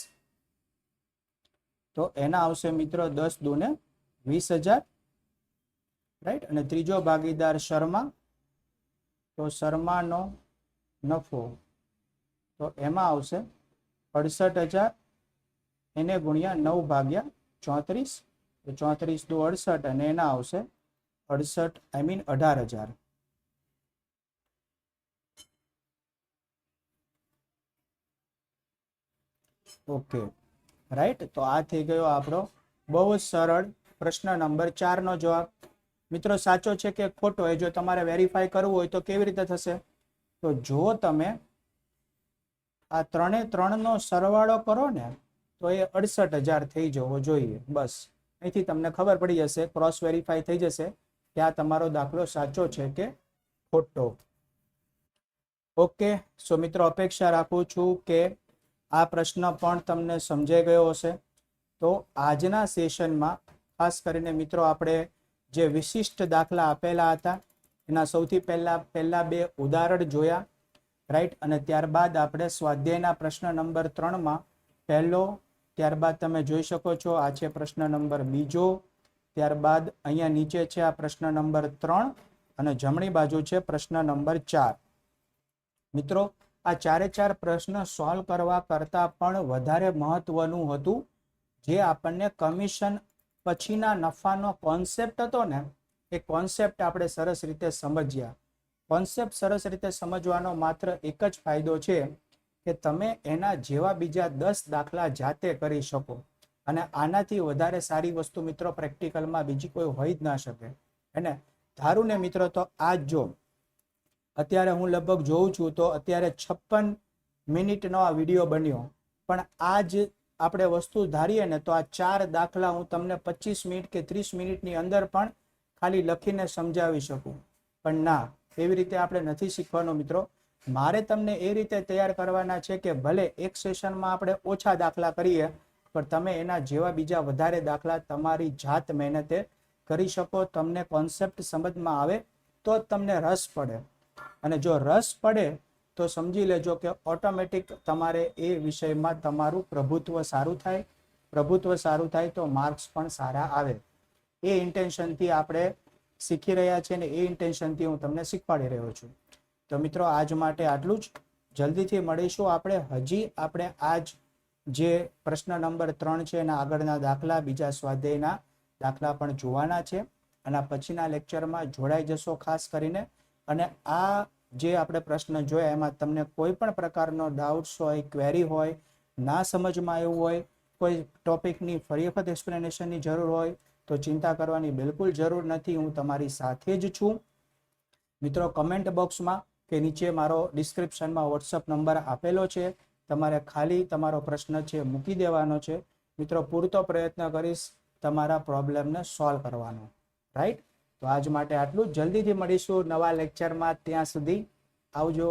તો એના આવશે મિત્રો 10 દુને 20,000, રાઈટ. અને ત્રીજો ભાગીદાર શર્મા, તો શર્માનો નફો તો એમાં આવશે 68,000, એને ગુણ્યા 9/34. તો 34 દુ 68 અને એના આવશે 18,000. Okay, right. તો આ થઈ ગયો આપણો બહુ જ સરળ પ્રશ્ન નંબર 4 નો જવાબ. મિત્રો સાચો છે કે ખોટો એ જો તમારે વેરીફાઈ કરવું હોય તો કેવી રીતે થશે? તો જો તમે આ 3 નો સરવાળો કરો ને તો એ 68,000 થઈ જવો જોઈએ. બસ અહીંથી તમને ખબર પડી જશે, ક્રોસ વેરીફાઈ થઈ જશે કે આ તમારો દાખલો સાચો છે કે ખોટો. ઓકે, સો મિત્રો અપેક્ષા રાખું છું કે આ પ્રશ્ન પણ તમને સમજાઈ ગયો હશે. તો આજના સેશનમાં ખાસ કરીને મિત્રો આપણે જે વિશિષ્ટ દાખલા આપેલા હતા એના સૌથી પહેલા 2 ઉદાહરણ જોયા, રાઈટ. અને ત્યારબાદ આપણે સ્વાધ્યાયના પ્રશ્ન નંબર 3માં પહેલો, ત્યારબાદ તમે જોઈ શકો છો આ છે પ્રશ્ન નંબર 2, ત્યારબાદ અહીંયા નીચે છે આ પ્રશ્ન નંબર 3 અને જમણી બાજુ છે પ્રશ્ન નંબર 4. મિત્રો આ 4 પ્રશ્ન સોલ્વ કરવા કરતાં પણ વધારે મહત્વનું હતું જે આપણને કમિશન પછીના નફાનો કોન્સેપ્ટ હતો ને, એ કોન્સેપ્ટ આપણે સરસ રીતે સમજ્યા. કોન્સેપ્ટ સરસ રીતે સમજવાનો માત્ર એક જ ફાયદો છે કે તમે એના જેવા બીજા 10 દાખલા જાતે કરી શકો. અને આનાથી વધારે સારી વસ્તુ મિત્રો પ્રેક્ટિકલમાં બીજી કોઈ હોઈ જ ના શકે. એને ધારું ને મિત્રો, તો આજ જો અત્યારે હું લગભગ જોઉં છું તો અત્યારે 56 મિનિટનો આ વિડીયો બન્યો, પણ આ જ આપણે વસ્તુ ધારીએ ને તો આ 4 દાખલા હું તમને 25 મિનિટ કે 30 મિનિટની અંદર પણ ખાલી લખીને સમજાવી શકું. પણ ના, એવી રીતે આપણે નથી શીખવાનું મિત્રો. મારે તમને એ રીતે તૈયાર કરવાના છે કે ભલે એક સેશનમાં આપણે ઓછા દાખલા કરીએ પણ તમે એના જેવા બીજા વધારે દાખલા તમારી જાત મહેનતે કરી શકો. તમને કોન્સેપ્ટ સમજમાં આવે તો જ તમને રસ પડે. અને જો રસ પડે તો સમજી લેજો કે ઓટોમેટિક તમારે એ વિષયમાં તમારું પ્રભુત્વ સારું થાય. પ્રભુત્વ સારું થાય તો માર્ક્સ પણ સારા આવે. એ ઇન્ટેન્શનથી આપણે શીખી રહ્યા છીએ ને એ ઇન્ટેન્શનથી હું તમને શીખવાડી રહ્યો છું. તો મિત્રો આજ માટે આટલું જ. જલ્દીથી મળીશું આપણે. હજી આપણે આજ જે પ્રશ્ન નંબર 3 છે એના આગળના દાખલા, બીજા સ્વાધ્યાયના દાખલા પણ જોવાના છે. અને પછીના લેક્ચરમાં જોડાઈ જશો ખાસ કરીને. અને આ જે આપણે પ્રશ્ન જોયા એમાં તમને કોઈ પણ પ્રકારનો ડાઉટ્સ હોય, ક્વેરી હોય, ના સમજમાં આવ્યું હોય, કોઈ ટોપિકની ફરી વખત એક્સપ્લેનેશનની જરૂર હોય તો ચિંતા કરવાની બિલકુલ જરૂર નથી. હું તમારી સાથે જ છું. મિત્રો કમેન્ટ બોક્સમાં કે નીચે મારો ડિસ્ક્રિપ્શનમાં વોટ્સઅપ નંબર આપેલો છે. તમારે ખાલી તમારો પ્રશ્ન છે મૂકી દેવાનો છે. મિત્રો પૂરતો પ્રયત્ન કરીશ તમારા પ્રોબ્લેમને સોલ્વ કરવાનો, રાઈટ. તો આજ માટે આટલું. જલ્દીથી મળીશું નવા લેક્ચરમાં. ત્યાં સુધી આવજો.